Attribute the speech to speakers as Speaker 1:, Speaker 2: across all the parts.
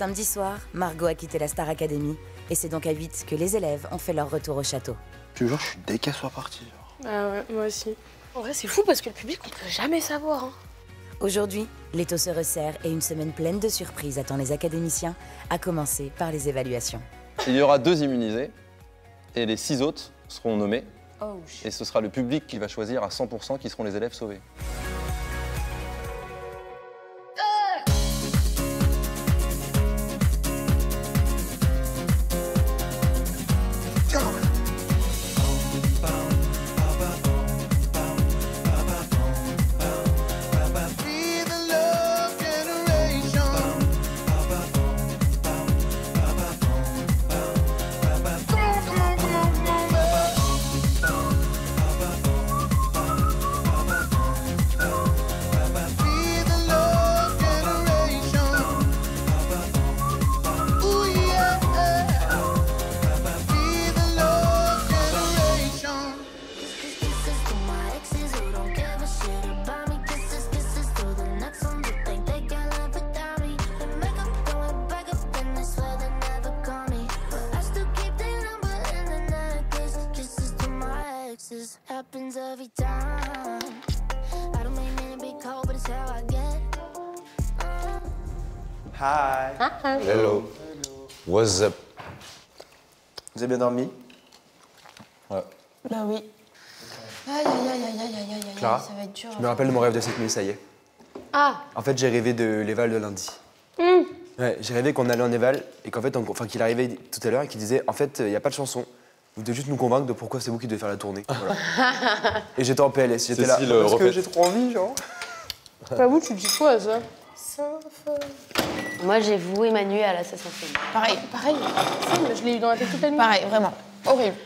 Speaker 1: Samedi soir, Margot a quitté la Star Academy et c'est donc à 8 que les élèves ont fait leur retour au château.
Speaker 2: Je te jure, je suis dès qu'elle soit partie.
Speaker 3: Ah ouais, moi aussi. En vrai, c'est fou parce que le public, on peut jamais savoir. Hein.
Speaker 1: Aujourd'hui, l'étau se resserre et une semaine pleine de surprises attend les académiciens, à commencer par les évaluations.
Speaker 4: Il y aura 2 immunisés et les 6 autres seront nommés.
Speaker 3: Oh,
Speaker 4: et ce sera le public qui va choisir à 100% qui seront les élèves sauvés.
Speaker 5: Happens every time. I don't mean to be cold, but it's how I get.
Speaker 2: Hi.
Speaker 3: Hi.
Speaker 2: Hello. What's up? Vous avez bien dormi?
Speaker 4: Ouais.
Speaker 3: Bah oui.
Speaker 6: Aïe, aïe, aïe, aïe, aïe, aïe, aïe,
Speaker 2: Clara,
Speaker 6: ça va être dur.
Speaker 2: je me rappelle de mon rêve de cette nuit, ça y est.
Speaker 3: Ah.
Speaker 2: En fait, j'ai rêvé de l'éval de lundi. Ouais, j'ai rêvé qu'on allait en éval et qu'en fait, qu'il arrivait tout à l'heure et qu'il disait en fait, il n'y a pas de chanson. Vous devez juste nous convaincre de pourquoi c'est vous qui devez faire la tournée. Voilà. Et j'étais en PLS, j'étais là. Parce que j'ai trop envie, genre.
Speaker 3: Pas vous, tu dis quoi, ça?
Speaker 7: Moi, j'ai voué Manu à l'assassin.
Speaker 6: Pareil.
Speaker 3: Pareil. Je l'ai eu dans la tête toute la nuit.
Speaker 6: Pareil, vraiment. Horrible.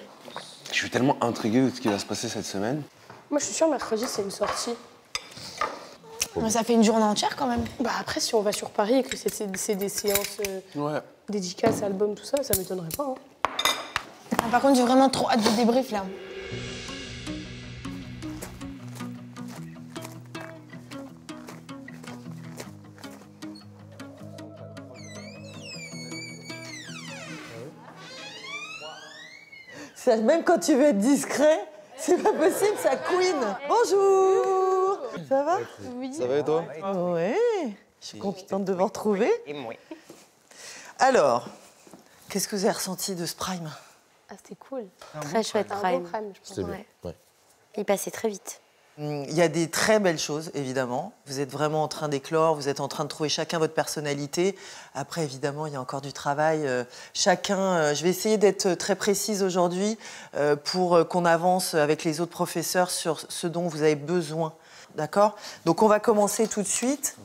Speaker 2: Je suis tellement intrigué de ce qui va se passer cette semaine.
Speaker 3: Moi, je suis sûre, mercredi, c'est une sortie.
Speaker 6: Mais ça fait une journée entière, quand même.
Speaker 3: Bah après, si on va sur Paris et que c'est des séances
Speaker 2: Ouais.
Speaker 3: dédicaces, albums, tout ça, ça m'étonnerait pas. Hein.
Speaker 6: Ah, par contre, j'ai vraiment trop hâte de débrief, là.
Speaker 8: Même quand tu veux être discret, c'est pas possible, ça couine. Bonjour. Ça va?
Speaker 3: Oui.
Speaker 4: Ça va et toi?
Speaker 8: Ouais. Je suis contente de vous retrouver. Et moi. Alors, qu'est-ce que vous avez ressenti de ce prime?
Speaker 3: Ah, c'était cool.
Speaker 7: Très chouette
Speaker 3: Un
Speaker 7: prime.
Speaker 3: beau prime, je pense.
Speaker 7: Ouais. Il passait très vite.
Speaker 8: Il y a des très belles choses, évidemment. Vous êtes vraiment en train d'éclore, vous êtes en train de trouver chacun votre personnalité. Après, évidemment, il y a encore du travail. Chacun, je vais essayer d'être très précise aujourd'hui pour qu'on avance avec les autres professeurs sur ce dont vous avez besoin. D'accord? Donc, on va commencer tout de suite.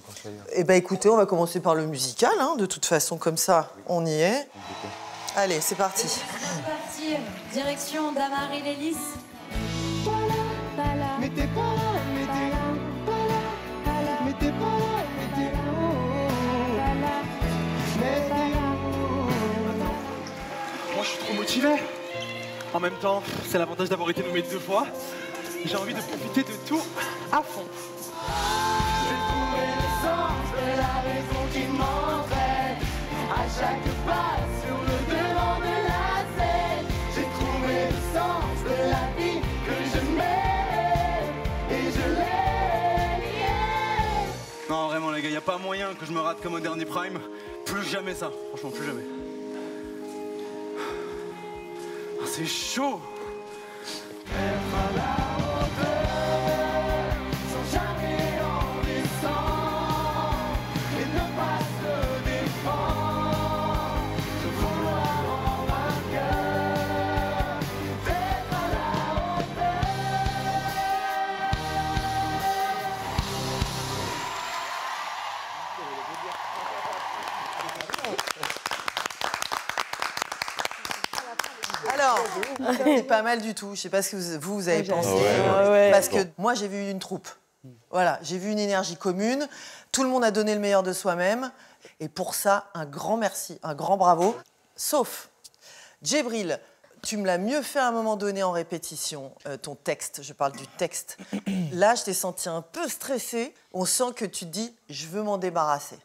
Speaker 8: Eh bien, écoutez, on va commencer par le musical. Hein. De toute façon, comme ça, on y est. Allez, c'est parti.
Speaker 9: C'est parti. Direction d'Amarie Lélis.
Speaker 10: Mettez pas, mettez pas,
Speaker 11: Moi, je suis trop motivé. En même temps, c'est l'avantage d'avoir été nommé 2 fois. J'ai envie de profiter de tout à fond.
Speaker 10: J'ai trouvé le sens de la raison qui m'entraîne. À chaque pas sur le devant de la scène, j'ai trouvé le sens de la vie que je mène. Et je l'aime, yeah.
Speaker 11: Non, vraiment, les gars, y a pas moyen que je me rate comme au dernier Prime. Plus jamais ça, franchement, plus jamais. Ah, c'est chaud.
Speaker 10: Être à la hauteur, sans jamais en descendre, et ne pas se défendre, se vouloir en vainqueur, d'être à la hauteur.
Speaker 8: Alors, c'est pas mal du tout. Je sais pas ce que vous avez pensé. Parce que moi, j'ai vu une troupe. Voilà, j'ai vu une énergie commune. Tout le monde a donné le meilleur de soi-même. Et pour ça, un grand merci, un grand bravo. Sauf, Djibril, tu me l'as mieux fait à un moment donné en répétition, ton texte. Je parle du texte. Là, je t'ai senti un peu stressé. On sent que tu te dis, je veux m'en débarrasser.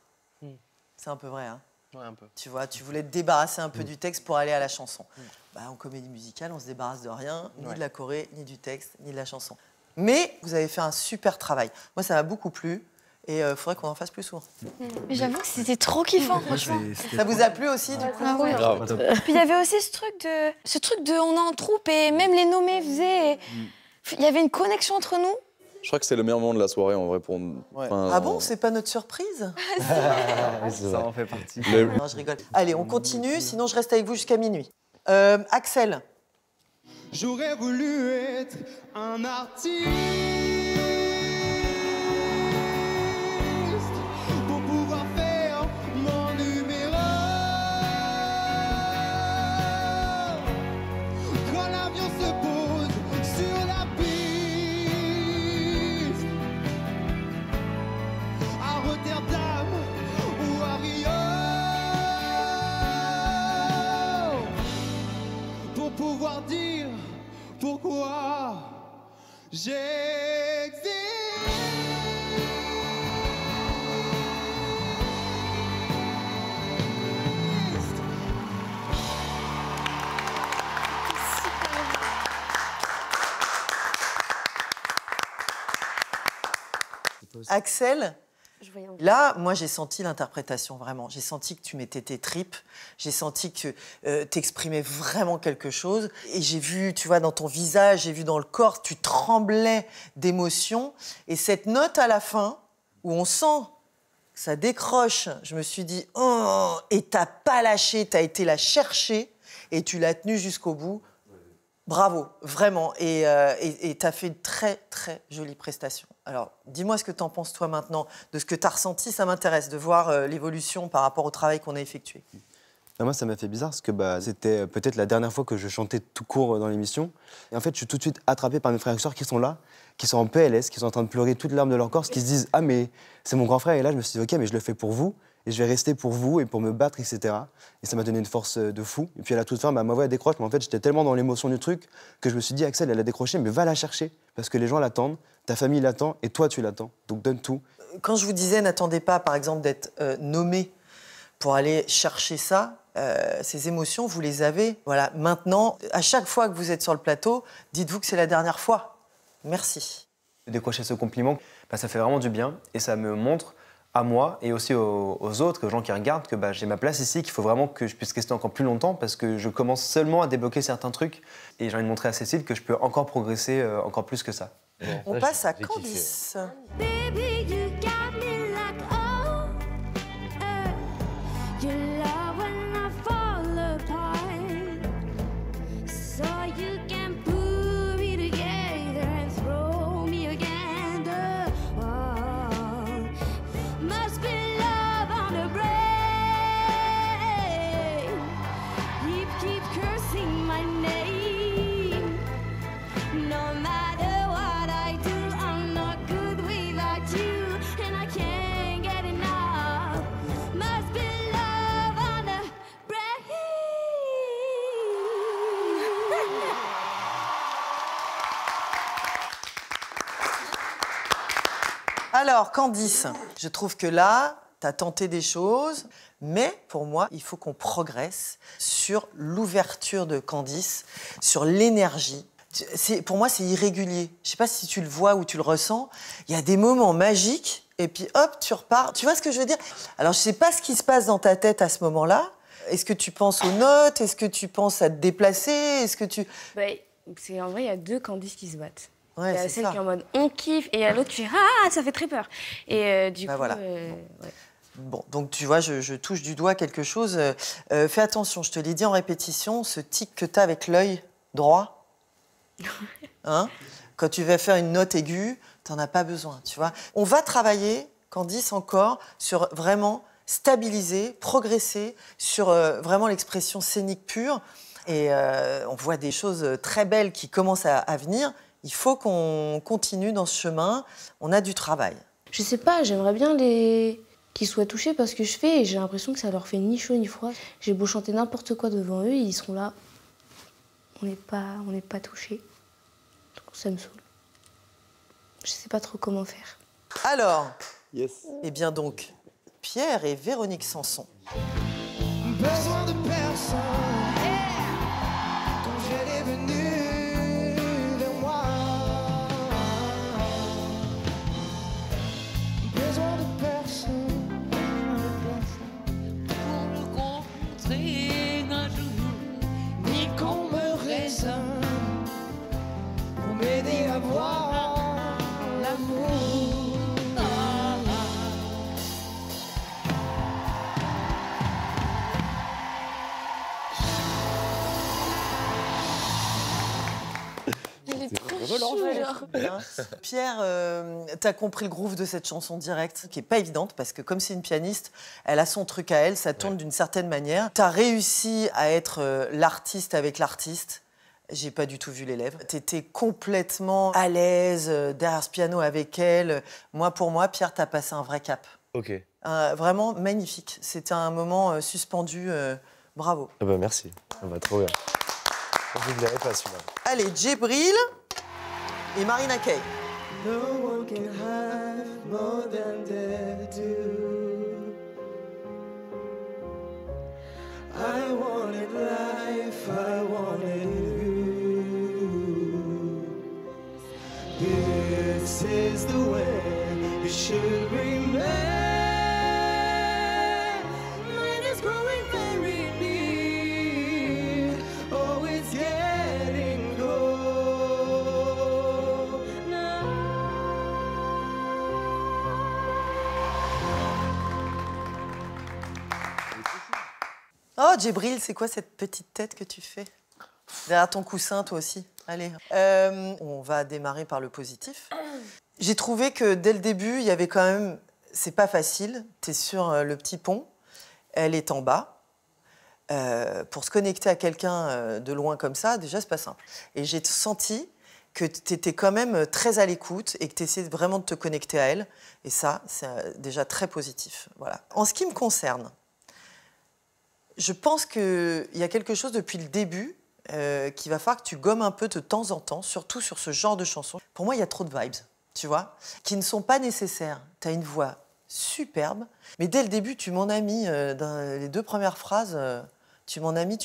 Speaker 8: C'est un peu vrai, hein?
Speaker 4: Ouais, un peu.
Speaker 8: Tu vois, tu voulais te débarrasser un peu du texte pour aller à la chanson. Bah, en comédie musicale, on se débarrasse de rien, ni de la choré, ni du texte, ni de la chanson. Mais vous avez fait un super travail. Moi, ça m'a beaucoup plu. Et il faudrait qu'on en fasse plus souvent.
Speaker 6: Mais j'avoue que c'était trop kiffant, franchement.
Speaker 8: Ça vous a plu aussi, du coup?
Speaker 6: Ah ouais. Puis il y avait aussi ce truc de on est en troupe et même les nommés faisaient. Il y avait une connexion entre nous.
Speaker 12: Je crois que c'est le meilleur moment de la soirée en vrai pour.
Speaker 8: Ah bon, c'est pas notre surprise?
Speaker 2: Ça en fait partie.
Speaker 8: Non, je rigole. Allez, on continue, sinon je reste avec vous jusqu'à minuit. Axel.
Speaker 10: J'aurais voulu être un artiste pour pouvoir faire mon numéro. Quand l'avion se pose sur la piste, à Rotterdam ou à Rio, pour pouvoir dire pourquoi j'existe.
Speaker 8: Axel, là, moi, j'ai senti l'interprétation, vraiment. J'ai senti que tu mettais tes tripes. J'ai senti que t'exprimais vraiment quelque chose. Et j'ai vu, tu vois, dans ton visage, j'ai vu dans le corps, tu tremblais d'émotion. Et cette note à la fin, où on sent que ça décroche, je me suis dit, oh, et t'as pas lâché, t'as été la chercher et tu l'as tenue jusqu'au bout. Bravo, vraiment. Et t'as fait une très, très jolie prestation. Alors, dis-moi ce que t'en penses, toi, maintenant, de ce que t'as ressenti. Ça m'intéresse de voir l'évolution par rapport au travail qu'on a effectué.
Speaker 2: Moi, ça m'a fait bizarre parce que c'était peut-être la dernière fois que je chantais tout court dans l'émission. Et en fait, je suis tout de suite attrapé par mes frères et sœurs qui sont là, qui sont en PLS, qui sont en train de pleurer toutes les larmes de leur corps, qui se disent « Ah, mais c'est mon grand frère ». Et là, je me suis dit « Ok, mais je le fais pour vous. Et je vais rester pour vous et pour me battre, etc. » Et ça m'a donné une force de fou. Et puis à la toute fin, ma voix elle décroche. Mais en fait, j'étais tellement dans l'émotion du truc que je me suis dit, Axel, elle a décroché, mais va la chercher. Parce que les gens l'attendent, ta famille l'attend et toi, tu l'attends. Donc donne tout.
Speaker 8: Quand je vous disais, n'attendez pas, par exemple, d'être nommé pour aller chercher ça, ces émotions, vous les avez. Voilà. Maintenant, à chaque fois que vous êtes sur le plateau, dites-vous que c'est la dernière fois. Merci.
Speaker 2: Décrocher ce compliment, ça fait vraiment du bien. Et ça me montre à moi et aussi aux autres, aux gens qui regardent, que j'ai ma place ici, qu'il faut vraiment que je puisse rester encore plus longtemps parce que je commence seulement à débloquer certains trucs et j'ai envie de montrer à Cécile que je peux encore progresser encore plus que ça.
Speaker 8: On passe à Candice.
Speaker 5: Baby, you got me like, oh, you love when I fall apart, so you can put me together and throw me against the wall. Must be love on the brain. Keep cursing my name. No matter what I do, I'm not good without you, and I can't get enough. Must be love on the brain.
Speaker 8: Alors, Candice, je trouve que là, tu as tenté des choses, mais pour moi, il faut qu'on progresse sur l'ouverture de Candice, sur l'énergie. Pour moi, c'est irrégulier. Je ne sais pas si tu le vois ou tu le ressens. Il y a des moments magiques, et puis hop, tu repars. Tu vois ce que je veux dire? Alors, je ne sais pas ce qui se passe dans ta tête à ce moment-là. Est-ce que tu penses aux notes? Est-ce que tu penses à te déplacer? Est-ce que tu...
Speaker 3: En vrai, il y a deux Candice qui se battent.
Speaker 8: Ouais,
Speaker 3: il y a
Speaker 8: c'est
Speaker 3: celle
Speaker 8: ça.
Speaker 3: qui est en mode on kiffe et il y a l'autre qui fait ah, ça fait très peur. Et du coup,
Speaker 8: voilà. Bon, donc tu vois, je touche du doigt quelque chose. Fais attention, je te l'ai dit en répétition, ce tic que tu as avec l'œil droit, hein, quand tu vas faire une note aiguë, tu n'en as pas besoin, tu vois. On va travailler, Candice, encore, sur vraiment stabiliser, progresser, sur vraiment l'expression scénique pure. Et on voit des choses très belles qui commencent à venir. Il faut qu'on continue dans ce chemin. On a du travail.
Speaker 3: je sais pas, j'aimerais bien qu'ils soient touchés par ce que je fais et j'ai l'impression que ça leur fait ni chaud ni froid. J'ai beau chanter n'importe quoi devant eux, ils seront là. On n'est pas touchés. Donc ça me saoule. Je sais pas trop comment faire.
Speaker 8: Alors,
Speaker 12: yes.
Speaker 8: eh bien donc, Pierre et Véronique Sanson.
Speaker 10: besoin de personne. Quand elle est venue vers moi, besoin de personne pour me rencontrer un jour, ni qu'on me raisonne pour m'aider à voir l'amour.
Speaker 8: Pierre, t'as compris le groove de cette chanson directe, qui est pas évidente, parce que comme c'est une pianiste, elle a son truc à elle, ça tourne d'une certaine manière. T'as réussi à être l'artiste avec l'artiste. J'ai pas du tout vu les lèvres. T'étais complètement à l'aise derrière ce piano avec elle. Pour moi, Pierre, t'as passé un vrai cap.
Speaker 13: Ok.
Speaker 8: Vraiment magnifique. C'était un moment suspendu. Bravo.
Speaker 13: Ah bah merci. Ah bah trop bien. Je ne l'avais pas celui-là.
Speaker 8: Allez, Djibril et Marina Kaye.
Speaker 10: No one can have more than they do. I wanted life, I wanted you. This is the way you should remain. Mine is growing very near. Oh, it's getting cold now.
Speaker 8: Oh, Djibril, c'est quoi cette petite tête que tu fais derrière ton coussin, toi aussi? Allez. On va démarrer par le positif. J'ai trouvé que dès le début, il y avait quand même... C'est pas facile. T'es sur le petit pont. Elle est en bas. Pour se connecter à quelqu'un de loin comme ça, déjà, c'est pas simple. Et j'ai senti que t'étais quand même très à l'écoute et que t'essayais vraiment de te connecter à elle. Et ça, c'est déjà très positif. Voilà. En ce qui me concerne, je pense qu'il y a quelque chose depuis le début qu'il va falloir que tu gommes un peu de temps en temps, surtout sur ce genre de chansons. Pour moi, il y a trop de vibes, tu vois, qui ne sont pas nécessaires. Tu as une voix superbe, mais dès le début, tu m'en as mis, dans les 2 premières phrases, tu m'en as mis.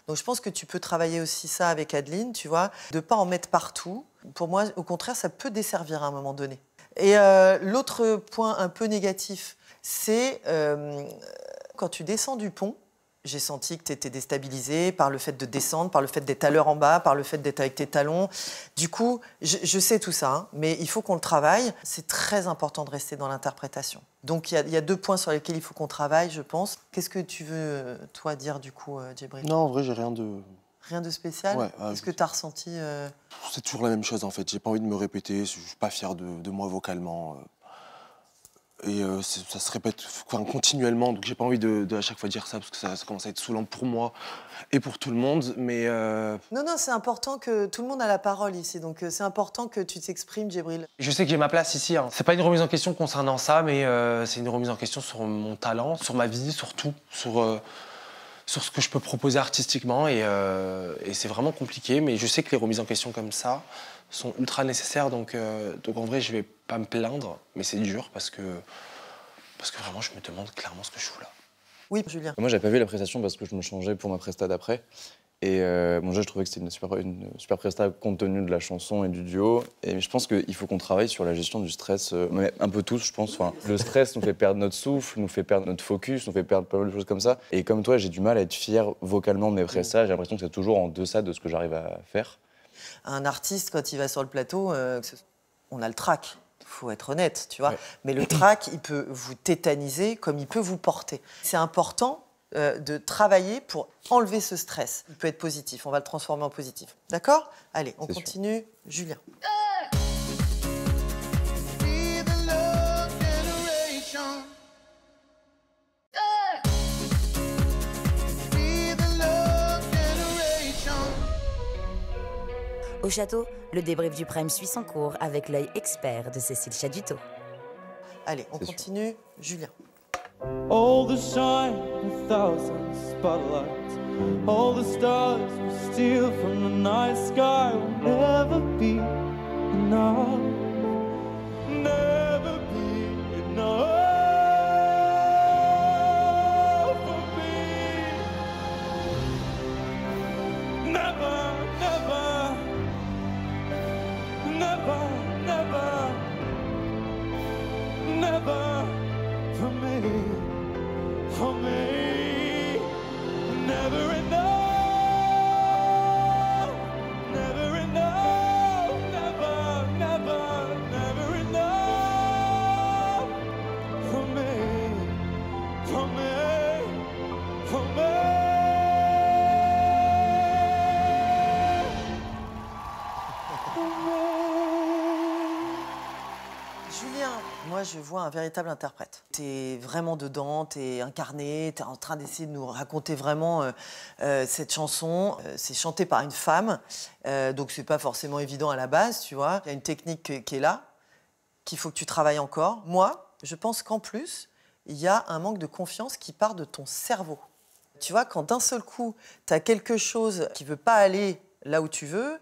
Speaker 8: Donc je pense que tu peux travailler aussi ça avec Adeline, tu vois, de ne pas en mettre partout. Pour moi, au contraire, ça peut desservir à un moment donné. Et l'autre point un peu négatif, c'est quand tu descends du pont, j'ai senti que tu étais déstabilisée par le fait de descendre, par le fait d'être à l'heure en bas, par le fait d'être avec tes talons. Du coup, je sais tout ça, hein, mais il faut qu'on le travaille. C'est très important de rester dans l'interprétation. Donc, il y a 2 points sur lesquels il faut qu'on travaille, je pense. Qu'est-ce que tu veux, toi, dire, du coup, Djibril?
Speaker 14: Non, en vrai, j'ai rien de...
Speaker 8: Rien de spécial?
Speaker 14: Ouais,
Speaker 8: Qu'est-ce que tu as ressenti
Speaker 14: C'est toujours la même chose, en fait. J'ai pas envie de me répéter. Je suis pas fier de moi vocalement. Et ça se répète continuellement, donc j'ai pas envie de à chaque fois dire ça, parce que ça commence à être saoulant pour moi et pour tout le monde, mais...
Speaker 8: Non, c'est important que... Tout le monde a la parole ici, donc c'est important que tu t'exprimes, Djibril.
Speaker 15: Je sais que j'ai ma place ici, hein. C'est pas une remise en question concernant ça, mais c'est une remise en question sur mon talent, sur ma vie, sur tout, sur ce que je peux proposer artistiquement, et c'est vraiment compliqué, mais je sais que les remises en question comme ça sont ultra nécessaires, donc en vrai, je vais pas me plaindre, mais c'est dur parce que vraiment, je me demande clairement ce que je fous là.
Speaker 8: Oui, Julien.
Speaker 12: Moi, j'avais pas vu la prestation parce que je me changeais pour ma presta d'après. Et bon, déjà, je trouvais que c'était une super presta compte tenu de la chanson et du duo. Et je pense qu'il faut qu'on travaille sur la gestion du stress, un peu tous, je pense. Enfin, le stress nous fait perdre notre souffle, nous fait perdre notre focus, nous fait perdre pas mal de choses comme ça. Et comme toi, j'ai du mal à être fier vocalement de mes prestas. J'ai l'impression que c'est toujours en deçà de ce que j'arrive à faire.
Speaker 8: Un artiste, quand il va sur le plateau, on a le trac. Il faut être honnête, tu vois. Ouais. Mais le trac, il peut vous tétaniser comme il peut vous porter. C'est important de travailler pour enlever ce stress. Il peut être positif, on va le transformer en positif. D'accord? Allez, on continue. Sûr. Julien.
Speaker 1: Au château, le débrief du Prime suit son cours avec l'œil expert de Cécile Chaduto.
Speaker 8: Allez, on continue. Julien.
Speaker 10: All the shine, a thousand spotlights, all the stars we steal from the night sky will never be enough, never be enough for me. for me. Never enough. Never enough. Never, never, never enough for me. For me. For me.
Speaker 8: Julien, moi je vois un véritable interprète. T'es vraiment dedans, t'es incarné, t'es en train d'essayer de nous raconter vraiment cette chanson. C'est chanté par une femme, donc c'est pas forcément évident à la base, tu vois. Il y a une technique qui est là, qu'il faut que tu travailles encore. Moi, je pense qu'en plus, il y a un manque de confiance qui part de ton cerveau. Tu vois, quand d'un seul coup, t'as quelque chose qui veut pas aller là où tu veux,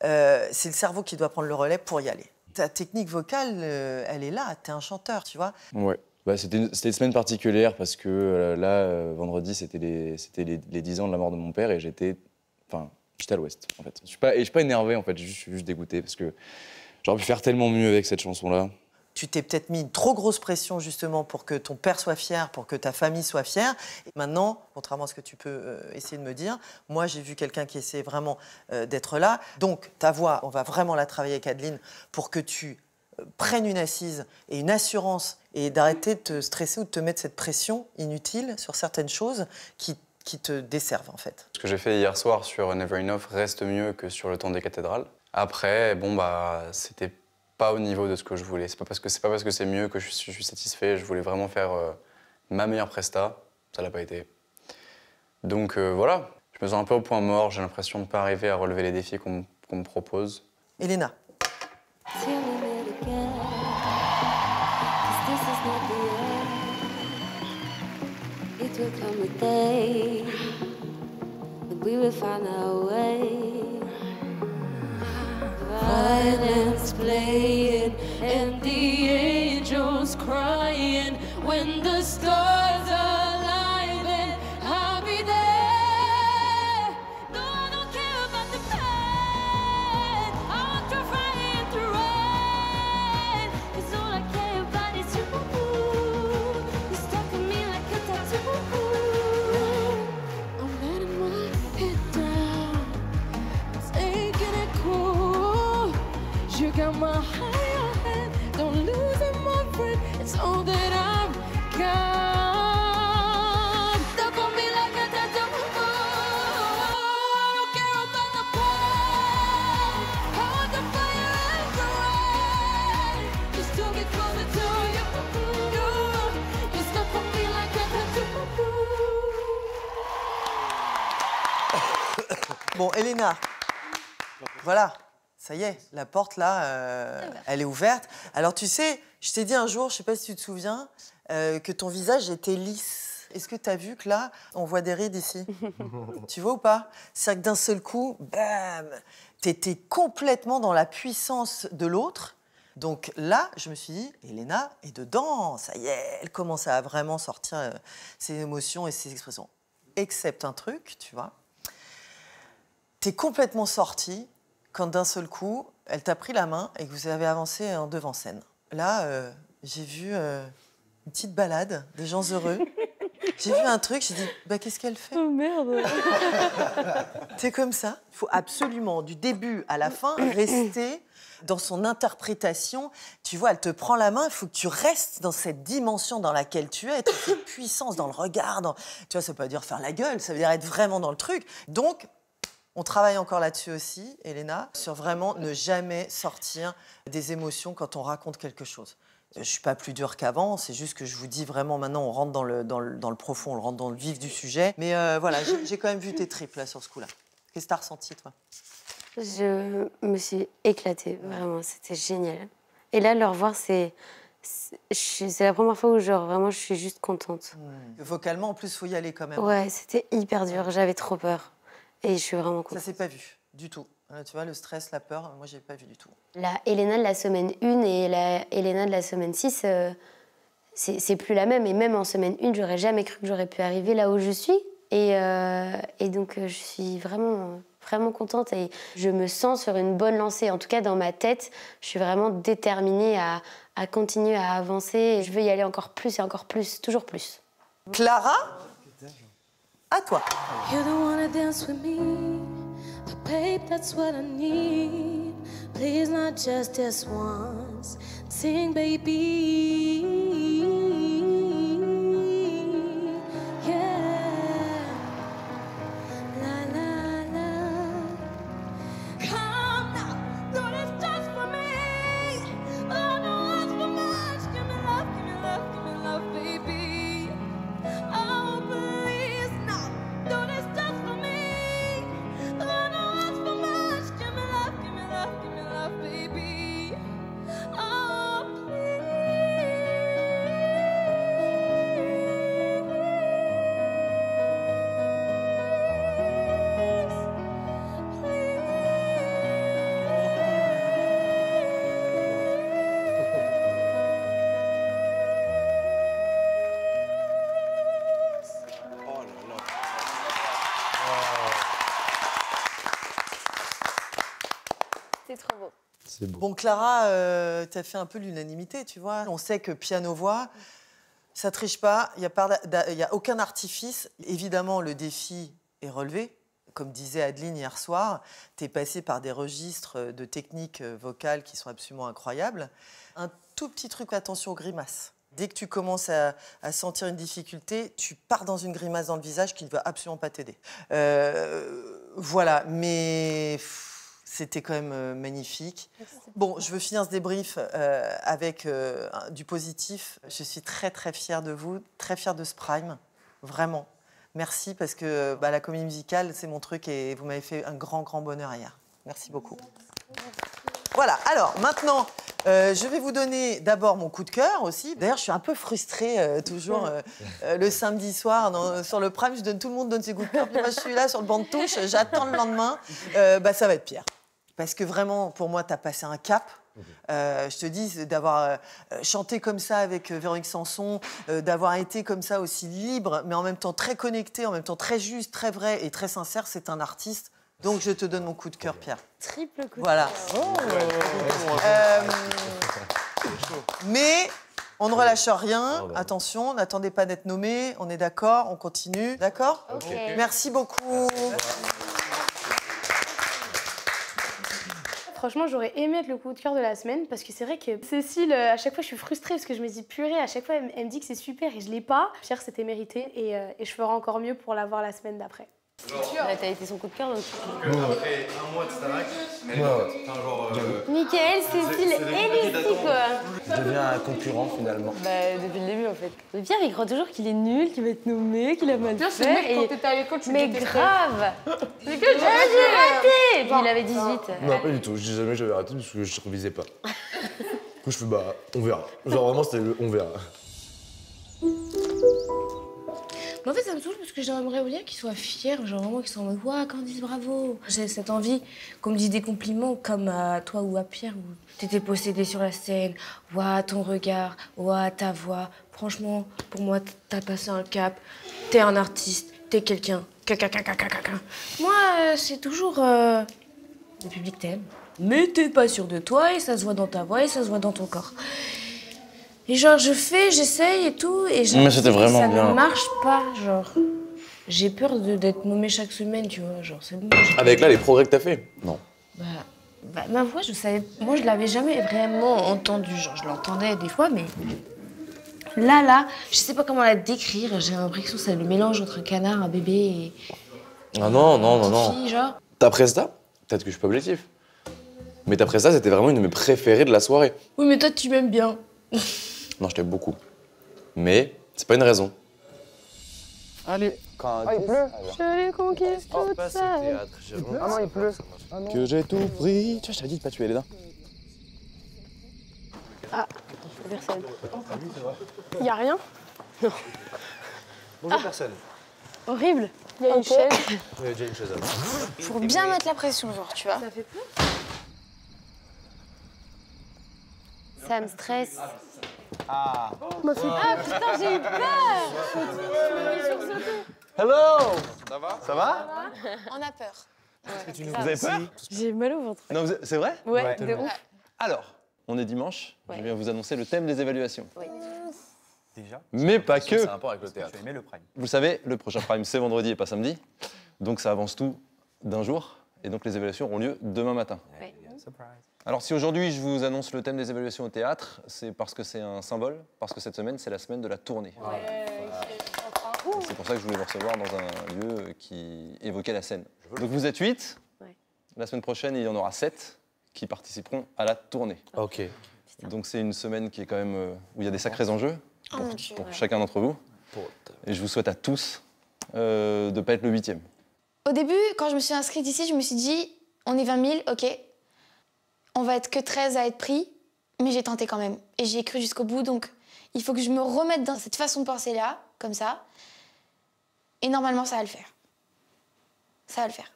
Speaker 8: c'est le cerveau qui doit prendre le relais pour y aller. Ta technique vocale, elle est là, t'es un chanteur, tu vois.
Speaker 12: Ouais. Bah, c'était une semaine particulière parce que vendredi, c'était les 10 ans de la mort de mon père et j'étais à l'ouest, en fait. Je suis pas énervé, en fait, je suis juste dégoûté parce que j'aurais pu faire tellement mieux avec cette chanson-là.
Speaker 8: Tu t'es peut-être mis une trop grosse pression justement pour que ton père soit fier, pour que ta famille soit fière. Et maintenant, contrairement à ce que tu peux essayer de me dire, moi j'ai vu quelqu'un qui essaie vraiment d'être là. Donc ta voix, on va vraiment la travailler avec Adeline pour que tu prennes une assise et une assurance et d'arrêter de te stresser ou de te mettre cette pression inutile sur certaines choses qui te desservent en fait.
Speaker 4: Ce que j'ai fait hier soir sur Never Enough reste mieux que sur Le Temps des cathédrales. Après, bon bah c'était pas au niveau de ce que je voulais. C'est pas parce que c'est mieux que je suis satisfait. Je voulais vraiment faire ma meilleure presta. Ça l'a pas été. Donc voilà, je me sens un peu au point mort. J'ai l'impression de pas arriver à relever les défis qu'on me propose.
Speaker 8: Elena.
Speaker 5: It will come a day that we will find our way. Violins playing and the angels crying when the stars align and I'll be there. No, I don't care about the pain. I want to fight through it. 'Cause all I care about is you. You stuck in me like a tattoo. I'm letting my head down. Taking it cool. You got my higher head. Don't lose it, my friend. It's all that I've got. Stuck on me like a tattoo. I don't care about the pain. I want the fire and the rain. Just to get closer to you. You stuck on me like a tattoo.
Speaker 8: Bon, Elena, voilà, ça y est, la porte là, elle est ouverte. Alors tu sais, je t'ai dit un jour, je sais pas si tu te souviens, que ton visage était lisse. Est-ce que tu as vu que là, on voit des rides ici? Tu vois ou pas? C'est-à-dire que d'un seul coup, bam, t'étais complètement dans la puissance de l'autre. Donc là, je me suis dit, Elena est dedans, ça y est, elle commence à vraiment sortir ses émotions et ses expressions. Excepte un truc, tu vois. T'es complètement sortie quand d'un seul coup, elle t'a pris la main et que vous avez avancé en devant-scène. Là, j'ai vu une petite balade, des gens heureux. J'ai vu un truc, j'ai dit, bah, qu'est-ce qu'elle fait?
Speaker 5: Oh merde.
Speaker 8: C'est comme ça. Il faut absolument, du début à la fin, rester dans son interprétation. Tu vois, elle te prend la main, il faut que tu restes dans cette dimension dans laquelle tu es, cette puissance dans le regard. Tu vois, ça veut pas dire faire la gueule, ça veut dire être vraiment dans le truc. Donc, on travaille encore là-dessus aussi, Elena, sur vraiment ne jamais sortir des émotions quand on raconte quelque chose. Je ne suis pas plus dure qu'avant, c'est juste que je vous dis vraiment, maintenant, on rentre dans le profond, on rentre dans le vif du sujet. Mais voilà, j'ai quand même vu tes tripes là, sur ce coup-là. Qu'est-ce que tu as ressenti, toi?
Speaker 7: Je me suis éclatée, vraiment, c'était génial. Et là, le revoir, c'est la première fois où vraiment, je suis juste contente.
Speaker 8: Vocalement, en plus, il faut y aller quand même.
Speaker 7: Ouais, c'était hyper dur, j'avais trop peur. Et je suis vraiment contente.
Speaker 8: Ça s'est pas vu, du tout. Tu vois, le stress, la peur, moi, j'ai pas vu du tout.
Speaker 7: La Elena de la semaine 1 et la Elena de la semaine 6, c'est plus la même. Et même en semaine 1, j'aurais jamais cru que j'aurais pu arriver là où je suis. Et donc, je suis vraiment contente et je me sens sur une bonne lancée. En tout cas, dans ma tête, je suis vraiment déterminée à continuer à avancer. Je veux y aller encore plus et encore plus, toujours plus.
Speaker 8: Clara, à toi.
Speaker 5: You don't wanna dance with me, but babe, that's what I need. Please, not just this once. Sing, baby. Yeah. La la la. Come now, do this just for me. Oh, no, it's for much. Give me love, give me love, give me love, baby. Oh, please, now, do this just for me. Oh, no, it's for much. Give me love, give me love, give me love, baby. Oh,
Speaker 7: C'est trop beau.
Speaker 12: C'est beau.
Speaker 8: Bon, Clara, tu as fait un peu l'unanimité, tu vois. On sait que piano-voix, ça triche pas, il n'y a aucun artifice. Évidemment, le défi est relevé. Comme disait Adeline hier soir, tu es passé par des registres de techniques vocales qui sont absolument incroyables. Un tout petit truc, attention aux grimaces. Dès que tu commences à sentir une difficulté, tu pars dans une grimace dans le visage qui ne va absolument pas t'aider. Voilà, mais c'était quand même magnifique. Bon, je veux finir ce débrief avec du positif. Je suis très, très fière de vous, très fière de ce Prime, vraiment. Merci, parce que la comédie musicale, c'est mon truc et vous m'avez fait un grand, grand bonheur hier. Merci beaucoup. Voilà, alors maintenant, je vais vous donner d'abord mon coup de cœur aussi. D'ailleurs, je suis un peu frustrée toujours le samedi soir sur le Prime. Tout le monde donne ses coups de cœur. Puis moi, je suis là sur le banc de touche, j'attends le lendemain. Ça va être pire. Parce que vraiment, pour moi, tu as passé un cap. Je te dis, d'avoir chanté comme ça avec Véronique Sanson, d'avoir été comme ça aussi libre, mais en même temps très connecté, en même temps très juste, très vrai et très sincère, c'est un artiste. Donc je te donne mon coup de cœur, Pierre.
Speaker 7: Triple coup de
Speaker 8: voilà. Mais on ne relâche rien. Attention, n'attendez pas d'être nommé. On est d'accord, on continue. D'accord ?
Speaker 7: Ok.
Speaker 8: Merci beaucoup.
Speaker 3: Franchement, j'aurais aimé être le coup de cœur de la semaine parce que c'est vrai que Cécile, à chaque fois, je suis frustrée parce que je me dis purée, à chaque fois, elle me dit que c'est super et je l'ai pas. Pierre, c'était mérité et je ferai encore mieux pour l'avoir la semaine d'après.
Speaker 7: T'as été son coup de cœur, donc.
Speaker 16: Après un mois de Starac, mais genre.
Speaker 7: Mickaël, Cécile et Lucie, quoi.
Speaker 13: Je deviens un concurrent finalement.
Speaker 7: Depuis le début, en fait. Mais Pierre, il croit toujours qu'il est nul, qu'il va être nommé, qu'il a mal
Speaker 17: Pierre,
Speaker 7: fait.
Speaker 17: c'est le mec, quand t'étais à l'école, tu
Speaker 7: Mais
Speaker 17: détestais.
Speaker 7: grave.
Speaker 17: Mais que
Speaker 7: j'ai raté. Et puis il avait 18.
Speaker 13: Non, pas du tout. Je dis jamais que j'avais raté parce que je revisais pas. Du coup, je fais on verra. Genre vraiment, c'était le on verra.
Speaker 3: Mais en fait, ça me saoule parce que j'aimerais bien qu'ils soient fiers, genre vraiment qu'ils soient en mode « Ouah, Candice, bravo !» J'ai cette envie qu'on me dise des compliments comme à toi ou à Pierre, où t'étais possédé sur la scène, « Ouah, ton regard, ouah, ta voix. Franchement, pour moi, t'as passé un cap, t'es un artiste, t'es quelqu'un. Moi, c'est toujours... Le public t'aime, mais t'es pas sûr de toi et ça se voit dans ta voix et ça se voit dans ton corps. » Et genre, j'essaye et tout, et
Speaker 12: Mais c'était vraiment
Speaker 3: ça
Speaker 12: bien.
Speaker 3: ne marche pas, genre. J'ai peur d'être nommée chaque semaine, tu vois, genre, c'est bon.
Speaker 12: Avec là, les progrès que t'as fait? Non.
Speaker 3: Ma voix, je savais... Moi, je l'avais jamais vraiment entendue, genre, je l'entendais des fois, mais... Là, je sais pas comment la décrire, j'ai l'impression que c'est le mélange entre un canard, un bébé et...
Speaker 12: Ah non.
Speaker 3: fille, genre.
Speaker 12: Ta presta, peut-être que je suis pas objectif, mais ta presta, c'était vraiment une de mes préférées de la soirée.
Speaker 3: Oui, mais toi, tu m'aimes bien.
Speaker 12: Non, je t'aime beaucoup. Mais c'est pas une raison.
Speaker 17: Allez.
Speaker 13: Il
Speaker 17: pleut.
Speaker 3: Je l'ai conquise toute seule.
Speaker 17: Ah non, il pleut.
Speaker 12: Que j'ai tout pris. Tu vois, je t'avais dit de pas tuer Elena.
Speaker 3: Ah, personne. Y a rien? Non.
Speaker 13: Bonjour personne.
Speaker 3: Horrible. Il y a une chaise.
Speaker 13: Il y a déjà une chaise avant.
Speaker 6: Pour bien mettre la pression, genre, tu vois.
Speaker 3: Ça fait peur?
Speaker 7: Ça me stresse.
Speaker 13: Ah.
Speaker 3: Putain, j'ai eu peur.
Speaker 13: Hello.
Speaker 16: Ça va?
Speaker 13: Ça va?
Speaker 6: On a peur.
Speaker 13: Vous avez peur?
Speaker 3: J'ai mal au ventre.
Speaker 13: Non, c'est vrai?
Speaker 3: De ouf.
Speaker 18: Alors, on est dimanche, je viens vous annoncer le thème des évaluations.
Speaker 7: Oui.
Speaker 2: Déjà.
Speaker 12: Mais pas que.
Speaker 13: C'est un rapport avec le théâtre.
Speaker 2: Tu aimais le prime.
Speaker 12: Vous le savez, le prochain prime, c'est vendredi et pas samedi. Donc ça avance tout d'un jour. Et donc les évaluations auront lieu demain matin.
Speaker 7: Ouais.
Speaker 2: Surprise.
Speaker 12: Alors si aujourd'hui je vous annonce le thème des évaluations au théâtre, c'est parce que c'est un symbole, parce que cette semaine c'est la semaine de la tournée. Et c'est pour ça que je voulais vous recevoir dans un lieu qui évoquait la scène. Donc vous êtes 8.
Speaker 7: Ouais.
Speaker 12: La semaine prochaine, il y en aura 7 qui participeront à la tournée.
Speaker 13: Ok.
Speaker 12: Donc c'est une semaine qui est quand même où il y a des sacrés enjeux pour chacun d'entre vous. Et je vous souhaite à tous de ne pas être le 8e.
Speaker 6: Au début, quand je me suis inscrite ici, je me suis dit, on est 20 000, ok. On va être que 13 à être pris, mais j'ai tenté quand même. Et j'y ai cru jusqu'au bout, donc il faut que je me remette dans cette façon de penser-là, comme ça. Et normalement, ça va le faire. Ça va le faire.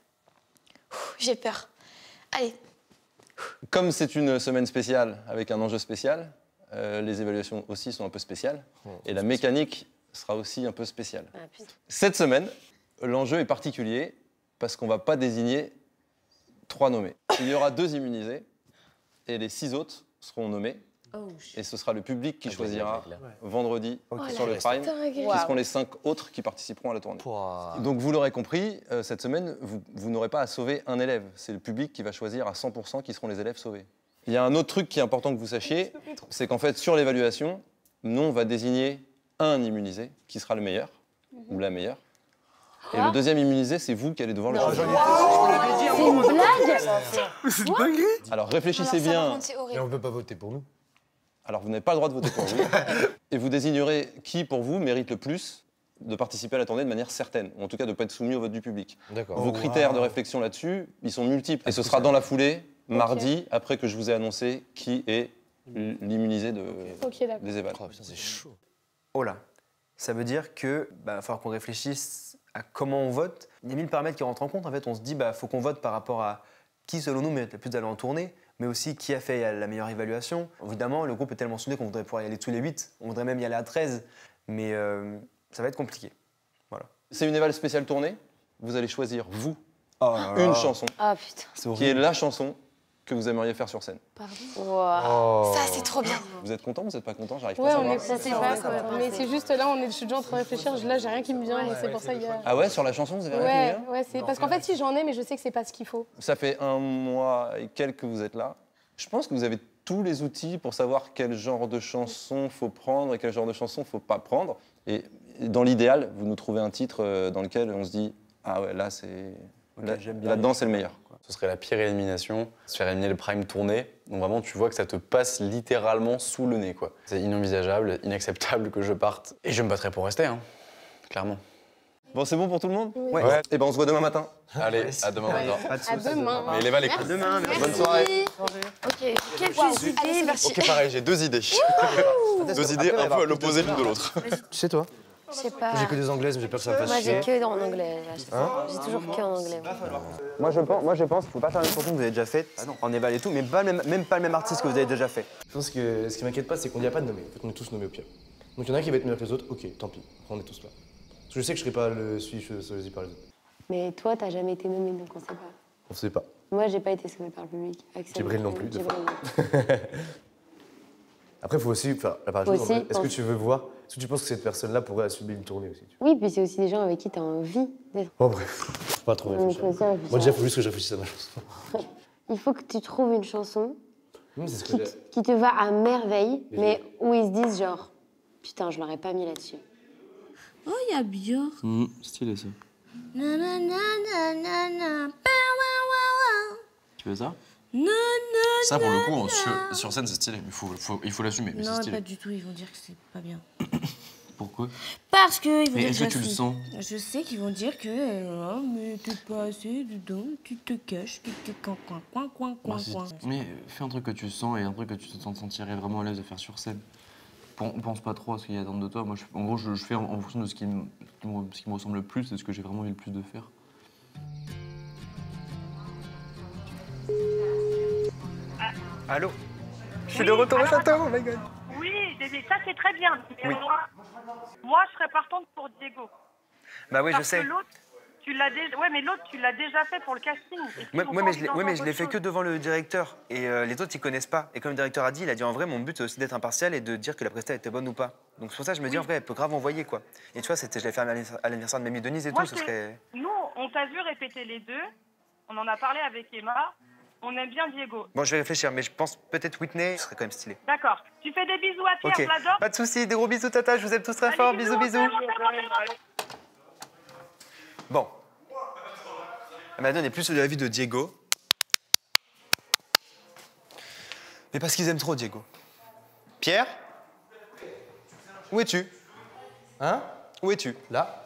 Speaker 6: J'ai peur. Allez.
Speaker 12: Comme c'est une semaine spéciale avec un enjeu spécial, les évaluations aussi sont un peu spéciales. Et la mécanique sera aussi un peu spéciale. Cette semaine, l'enjeu est particulier parce qu'on ne va pas désigner 3 nommés. Il y aura 2 immunisés et les 6 autres seront nommés. Et ce sera le public qui choisira vendredi sur le Prime, qui seront les 5 autres qui participeront à la tournée. Donc vous l'aurez compris, cette semaine, vous n'aurez pas à sauver un élève. C'est le public qui va choisir à 100% qui seront les élèves sauvés. Il y a un autre truc qui est important que vous sachiez, c'est qu'en fait, sur l'évaluation, nous, on va désigner un immunisé qui sera le meilleur, ou la meilleure. Et le deuxième immunisé, c'est vous qui allez devoir le choisir.
Speaker 7: C'est une blague.
Speaker 13: C'est une dinguerie.
Speaker 12: Alors réfléchissez bien.
Speaker 13: Et on ne peut pas voter pour nous.
Speaker 12: Alors vous n'avez pas le droit de voter pour vous. Et vous désignerez qui, pour vous, mérite le plus de participer à la tournée de manière certaine, ou en tout cas de ne pas être soumis au vote du public. Vos critères de réflexion là-dessus, ils sont multiples. Et ce sera dans la foulée, mardi, après que je vous ai annoncé qui est l'immunisé des évals.
Speaker 13: C'est chaud.
Speaker 2: Oh là, ça veut dire que va falloir qu'on réfléchisse à comment on vote. Il y a 1000 paramètres qui rentrent en compte. En fait, on se dit faut qu'on vote par rapport à qui, selon nous, mérite le plus d'aller en tournée, mais aussi qui a fait la meilleure évaluation. Évidemment, le groupe est tellement soudé qu'on voudrait pouvoir y aller tous les 8. On voudrait même y aller à 13, mais ça va être compliqué. Voilà.
Speaker 12: C'est une éval spéciale tournée. Vous allez choisir, vous,
Speaker 2: une
Speaker 12: chanson, qui est la chanson que vous aimeriez faire sur scène.
Speaker 7: Pardon.
Speaker 6: Ça, c'est trop bien.
Speaker 12: Vous êtes content, vous n'êtes pas content? J'arrive
Speaker 17: Ouais,
Speaker 12: pas à
Speaker 17: on
Speaker 12: savoir.
Speaker 17: est pas, mais c'est juste là, je suis déjà en train de réfléchir. Là, j'ai rien qui me vient, donc c'est pour ça qu'il y a.
Speaker 12: Ah ouais, sur la chanson, vous avez rien qui vient?
Speaker 17: Ouais, c'est parce qu'en fait, si j'en ai, mais je sais que c'est pas ce qu'il faut.
Speaker 12: Ça fait 1 mois et quelques que vous êtes là. Je pense que vous avez tous les outils pour savoir quel genre de chanson faut prendre et quel genre de chanson faut pas prendre. Et dans l'idéal, vous nous trouvez un titre dans lequel on se dit ah ouais, là c'est là-dedans c'est le meilleur.
Speaker 4: Ce serait la pire élimination, se faire éliminer le prime tournée. Donc vraiment, tu vois que ça te passe littéralement sous le nez, quoi. C'est inenvisageable, inacceptable que je parte. Et je me battrai pour rester, hein, clairement.
Speaker 12: Bon, c'est bon pour tout le monde?
Speaker 2: Ouais.
Speaker 12: Et ben on se voit demain matin.
Speaker 4: Allez, à demain matin.
Speaker 17: À demain.
Speaker 4: Et les balais.
Speaker 2: À demain, merci.
Speaker 12: Bonne soirée.
Speaker 7: Ok, quelques idées, merci.
Speaker 4: Ok, pareil, j'ai 2 idées. 2 idées un peu à l'opposé l'une de l'autre.
Speaker 13: Tu sais, toi?
Speaker 7: Je sais pas.
Speaker 13: J'ai que des anglaises, mais j'ai peur que ça me fasse
Speaker 7: Moi,
Speaker 13: chier.
Speaker 7: j'ai que en anglais. J'ai toujours que en anglais.
Speaker 2: Moi, je pense qu'il faut pas faire une chanson que vous avez déjà faite en éval et tout, mais même pas le même artiste que vous avez déjà fait.
Speaker 13: Je pense que ce qui m'inquiète pas, c'est qu'on n'y a pas de nommé. En fait, on est tous nommés au pire. Donc il y en a un qui va être meilleur que les autres, ok, tant pis. Après, on est tous là. Parce que je sais que je serai pas celui choisi par les autres.
Speaker 7: Mais toi, t'as jamais été nommé, donc on sait pas.
Speaker 13: On sait pas.
Speaker 7: Moi, j'ai pas été sauvé par le public. Axel,
Speaker 13: Djibril non plus, deux fois.
Speaker 7: Djibril.
Speaker 13: Après, il faut aussi faire la part
Speaker 7: Faut
Speaker 13: des choses.
Speaker 7: aussi
Speaker 13: Est-ce que tu veux voir? Est-ce que tu penses que cette personne-là pourrait assumer une tournée aussi?
Speaker 7: Oui, puis c'est aussi des gens avec qui t'as envie d'être.
Speaker 13: Bon, bref, faut pas trop réfléchir.
Speaker 7: faut aussi réfléchir.
Speaker 13: Moi, déjà, il faut juste que je réfléchisse à ma chanson.
Speaker 7: Il faut que tu trouves une chanson
Speaker 13: C'est ce que
Speaker 7: qui te va à merveille,
Speaker 13: Et
Speaker 7: mais où ils se disent genre, putain, je l'aurais pas mis là-dessus.
Speaker 3: Oh, il y a Björk.
Speaker 12: Stylé ça.
Speaker 3: Na na na na na na.
Speaker 12: Tu veux ça?
Speaker 3: Na, na,
Speaker 12: Ça, pour le coup,
Speaker 3: na,
Speaker 12: sur scène, c'est stylé. Il faut l'assumer, mais c'est
Speaker 3: Non,
Speaker 12: stylé.
Speaker 3: pas du tout, ils vont dire que c'est pas bien.
Speaker 12: Pourquoi?
Speaker 3: Parce que ils vont
Speaker 12: Mais
Speaker 3: dire
Speaker 12: est-ce que
Speaker 3: je
Speaker 12: tu le
Speaker 3: suis-
Speaker 12: sens?
Speaker 3: Je sais qu'ils vont dire que mais t'es pas assez dedans, tu te caches, tu te coin.
Speaker 12: Mais fais un truc que tu sens et un truc que tu te sentirais vraiment à l'aise de faire sur scène. Pense pas trop à ce qu'il y a dans de toi. Moi, en gros, je fais en fonction de ce qui me ressemble le plus, de ce que j'ai vraiment envie le plus de faire.
Speaker 2: Allô? Je suis de retour au château, oh my god.
Speaker 18: Oui, mais ça c'est très bien. Mais
Speaker 2: Oui.
Speaker 18: moi, je serais partante pour Diego.
Speaker 2: Bah oui, je
Speaker 18: Parce
Speaker 2: sais.
Speaker 18: que l'autre, tu l'as déjà. Ouais, mais l'autre, tu l'as déjà fait pour le casting. Et qu'ils ont pas envie d'en
Speaker 2: mais je
Speaker 18: voir
Speaker 2: l'ai
Speaker 18: autre
Speaker 2: fait
Speaker 18: chose.
Speaker 2: que devant le directeur. Et les autres, ils connaissent pas. Et comme le directeur a dit, il a dit en vrai, mon but c'est aussi d'être impartial et de dire que la prestation était bonne ou pas. Donc c'est pour ça que je me dis, en vrai, elle peut grave envoyer, quoi. Et tu vois, je l'avais fait à l'anniversaire de Mamie Denise et
Speaker 18: Moi,
Speaker 2: tout, ce serait...
Speaker 18: Nous, on t'a vu répéter les deux. On en a parlé avec Emma. On aime bien Diego.
Speaker 2: Bon, je vais réfléchir, mais je pense peut-être Whitney, ce serait quand même stylé.
Speaker 18: D'accord. Tu fais des bisous à Pierre,
Speaker 2: Ok,
Speaker 18: je l'adore.
Speaker 2: pas de soucis, des gros bisous, tata, je vous aime tous très fort, bisous, bisous. Bon. Maintenant, on est plus sur l'avis de Diego. Mais parce qu'ils aiment trop Diego. Pierre? Où es-tu?
Speaker 13: Hein?
Speaker 2: Où es-tu?
Speaker 13: Là.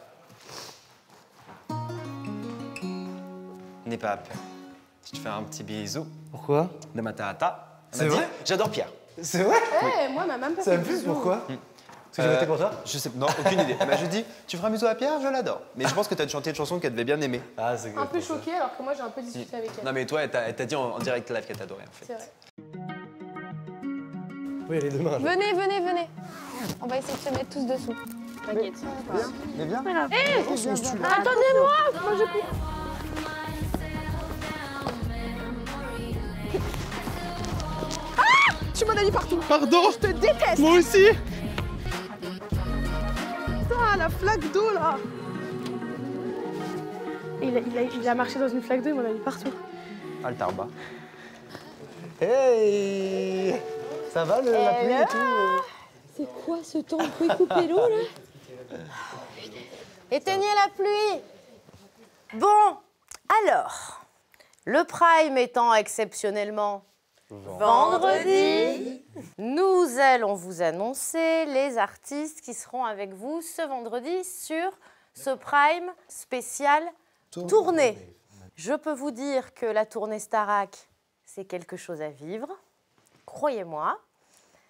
Speaker 2: N'aie pas peur. Je te fais un petit bisou.
Speaker 13: Pourquoi?
Speaker 2: De ma tata.
Speaker 13: C'est vrai?
Speaker 2: J'adore Pierre.
Speaker 13: C'est vrai?
Speaker 17: Eh, moi, ma maman pas
Speaker 13: Ça
Speaker 17: fait
Speaker 13: me
Speaker 17: de
Speaker 13: plus,
Speaker 17: bisous.
Speaker 13: pourquoi? Parce que j'ai voté pour toi?
Speaker 2: Je sais, non, aucune idée. Elle m'a juste dit, tu feras un bisou à Pierre, je l'adore. Mais je pense que tu as chanté une chanson qu'elle devait bien aimer.
Speaker 13: Ah, c'est
Speaker 17: Un peu choquée, alors que moi, j'ai un peu discuté avec elle.
Speaker 2: Non, mais toi, elle t'a dit en direct live qu'elle t'adorait, en fait.
Speaker 17: C'est vrai.
Speaker 13: Oui, elle est demain.
Speaker 6: Venez, venez, venez. On va essayer de se mettre tous dessous. T'inquiète.
Speaker 2: Mais viens.
Speaker 6: Hé, attendez-moi. Moi, je cours.
Speaker 17: Tu m'en as mis partout.
Speaker 13: Pardon?
Speaker 17: Je te déteste.
Speaker 13: Moi aussi.
Speaker 17: Putain, la flaque d'eau, là. Il a marché dans une flaque d'eau, il m'en a mis partout.
Speaker 2: Ah, le tarba.
Speaker 13: Hey! Ça va, la pluie et tout?
Speaker 19: C'est quoi ce temps? Vous pouvez couper l'eau, là?
Speaker 20: Éteignez la pluie. Bon, alors, le Prime étant exceptionnellement vendredi, nous allons vous annoncer les artistes qui seront avec vous ce vendredi sur ce Prime spécial tournée. Je peux vous dire que la tournée Starac, c'est quelque chose à vivre. Croyez-moi,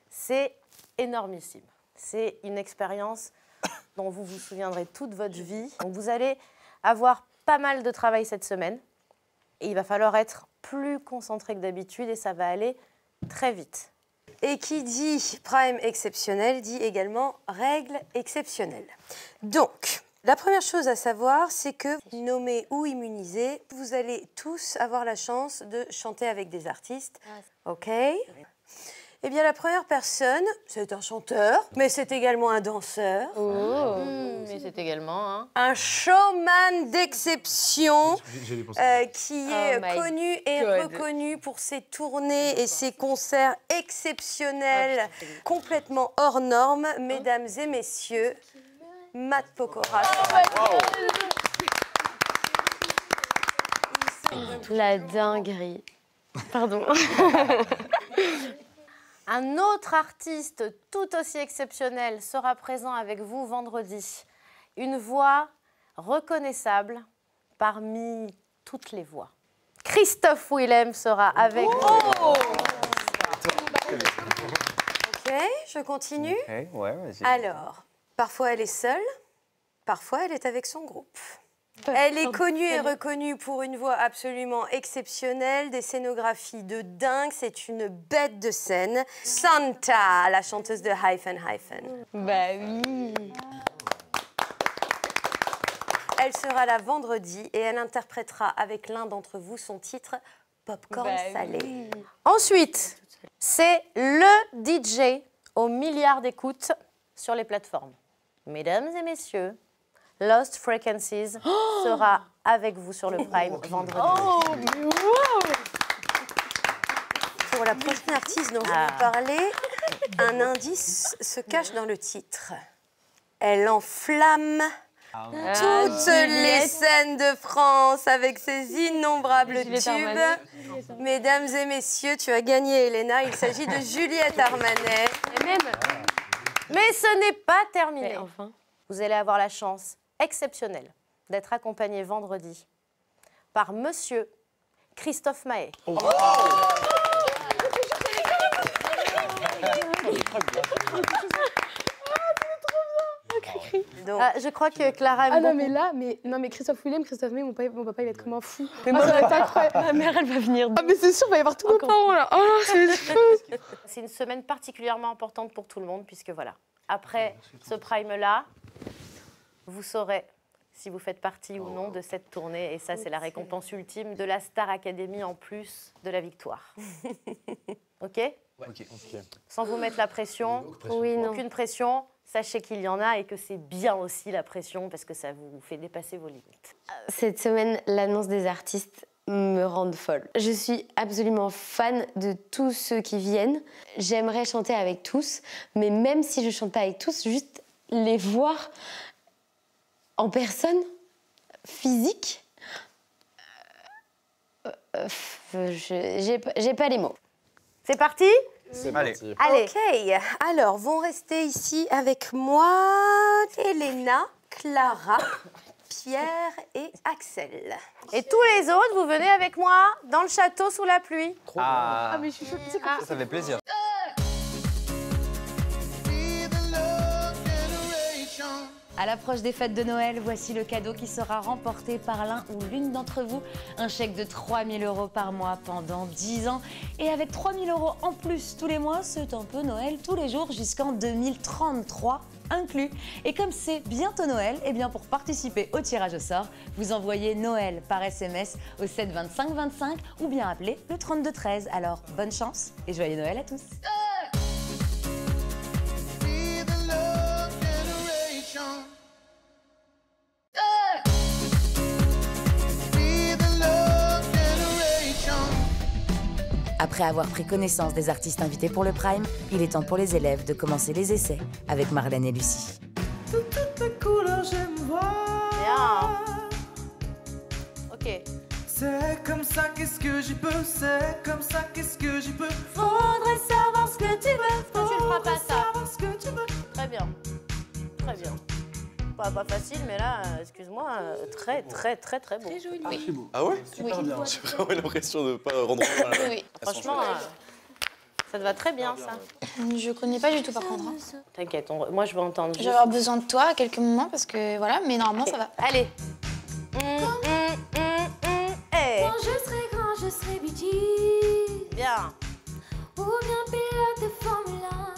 Speaker 20: c'est énormissime. C'est une expérience dont vous vous souviendrez toute votre vie. Donc vous allez avoir pas mal de travail cette semaine. Et il va falloir être plus concentré que d'habitude et ça va aller très vite. Et qui dit Prime exceptionnel dit également règles exceptionnelles. Donc, la première chose à savoir, c'est que, nommés ou immunisés, vous allez tous avoir la chance de chanter avec des artistes. OK? Eh bien, la première personne, c'est un chanteur, mais c'est également un danseur. Mais c'est également un showman d'exception qui est connu et reconnu pour ses tournées et ses concerts exceptionnels, complètement hors normes. Mesdames et messieurs, Matt Pokora.
Speaker 7: La dinguerie. Pardon.
Speaker 20: Un autre artiste tout aussi exceptionnel sera présent avec vous vendredi. Une voix reconnaissable parmi toutes les voix. Christophe Willem sera avec vous. Ok, je continue.
Speaker 2: Ouais, vas-y.
Speaker 20: Alors, parfois elle est seule, parfois elle est avec son groupe. Elle est connue et reconnue pour une voix absolument exceptionnelle, des scénographies de dingue, c'est une bête de scène. Santa, la chanteuse de Hyphen Hyphen.
Speaker 7: Bah oui.
Speaker 20: Elle sera là vendredi et elle interprétera avec l'un d'entre vous son titre Popcorn salé.
Speaker 7: Oui.
Speaker 20: Ensuite, c'est le DJ aux milliards d'écoutes sur les plateformes. Mesdames et messieurs, Lost Frequencies sera avec vous sur le Prime vendredi. Pour la prochaine artiste dont je vais vous parler, un indice se cache dans le titre. Elle enflamme toutes les scènes de France avec ses innombrables tubes. Mesdames et messieurs, tu as gagné, Elena. Il s'agit de Juliette Armanet. Mais ce n'est pas terminé.
Speaker 7: Enfin.
Speaker 20: Vous allez avoir la chance exceptionnelle d'être accompagné vendredi par Monsieur Christophe Mahé. Donc, je crois que Clara aime
Speaker 17: Ah non,
Speaker 20: beaucoup.
Speaker 17: mais là, mais Christophe Willem, Christophe May, mon papa, il va être comme un fou.
Speaker 7: Mais
Speaker 17: Ah,
Speaker 7: moi,
Speaker 17: ça va être incroyable.
Speaker 7: ma mère, elle va venir.
Speaker 17: Ah, mais c'est sûr, il va y avoir tous nos parents là. Oh là, c'est fou.
Speaker 20: C'est une semaine particulièrement importante pour tout le monde, puisque voilà, après ce Prime-là, vous saurez si vous faites partie ou non de cette tournée. Et ça, c'est la récompense ultime de la Star Academy en plus de la victoire. OK?
Speaker 2: Ok.
Speaker 20: Sans vous mettre la pression,
Speaker 7: Oui, non.
Speaker 20: aucune pression. sachez qu'il y en a et que c'est bien aussi la pression parce que ça vous fait dépasser vos limites.
Speaker 7: Cette semaine, l'annonce des artistes me rend folle. Je suis absolument fan de tous ceux qui viennent. J'aimerais chanter avec tous, mais même si je chante pas avec tous, juste les voir en personne, physique, j'ai pas les mots.
Speaker 20: C'est parti ?
Speaker 4: C'est
Speaker 20: parti.
Speaker 7: Allez.
Speaker 20: Ok, alors vont rester ici avec moi Elena, Clara, Pierre et Axel. Et tous les autres, vous venez avec moi dans le château sous la pluie.
Speaker 2: Ah,
Speaker 17: mais je suis choquée.
Speaker 2: ça fait plaisir.
Speaker 1: À l'approche des fêtes de Noël, voici le cadeau qui sera remporté par l'un ou l'une d'entre vous. Un chèque de 3 000 € par mois pendant 10 ans. Et avec 3 000 € en plus tous les mois, c'est un peu Noël tous les jours jusqu'en 2033 inclus. Et comme c'est bientôt Noël, eh bien pour participer au tirage au sort, vous envoyez Noël par SMS au 7 25 25 ou bien appelez le 32 13. Alors bonne chance et joyeux Noël à tous. Après avoir pris connaissance des artistes invités pour le Prime, il est temps pour les élèves de commencer les essais avec Marlène et Lucie.
Speaker 10: Toutes les couleurs, j'aime voir.
Speaker 20: Ok.
Speaker 10: C'est comme ça, qu'est-ce que j'y peux? C'est comme ça, qu'est-ce que j'y peux? Faudrait savoir ce que tu veux.
Speaker 20: Toi, tu le feras pas ça.
Speaker 10: Savoir ce que tu veux.
Speaker 20: Très bien. Très bien. Pas facile, mais là, excuse-moi, très beau. Très
Speaker 17: joli.
Speaker 20: Oui.
Speaker 12: Ah ouais?
Speaker 20: Super bien.
Speaker 12: J'ai vraiment l'impression de ne pas rendre hommage.
Speaker 20: Oui, franchement, ça te va très bien, ça.
Speaker 6: Je connais pas du tout, par contre. Hein.
Speaker 20: T'inquiète, moi, je vais entendre.
Speaker 6: Je vais avoir besoin de toi à quelques moments, parce que voilà, mais normalement, ça va.
Speaker 20: Allez.
Speaker 5: Quand je serai grand, je serai beauty.
Speaker 20: Bien.
Speaker 5: Ou bien pilote de Formule 1.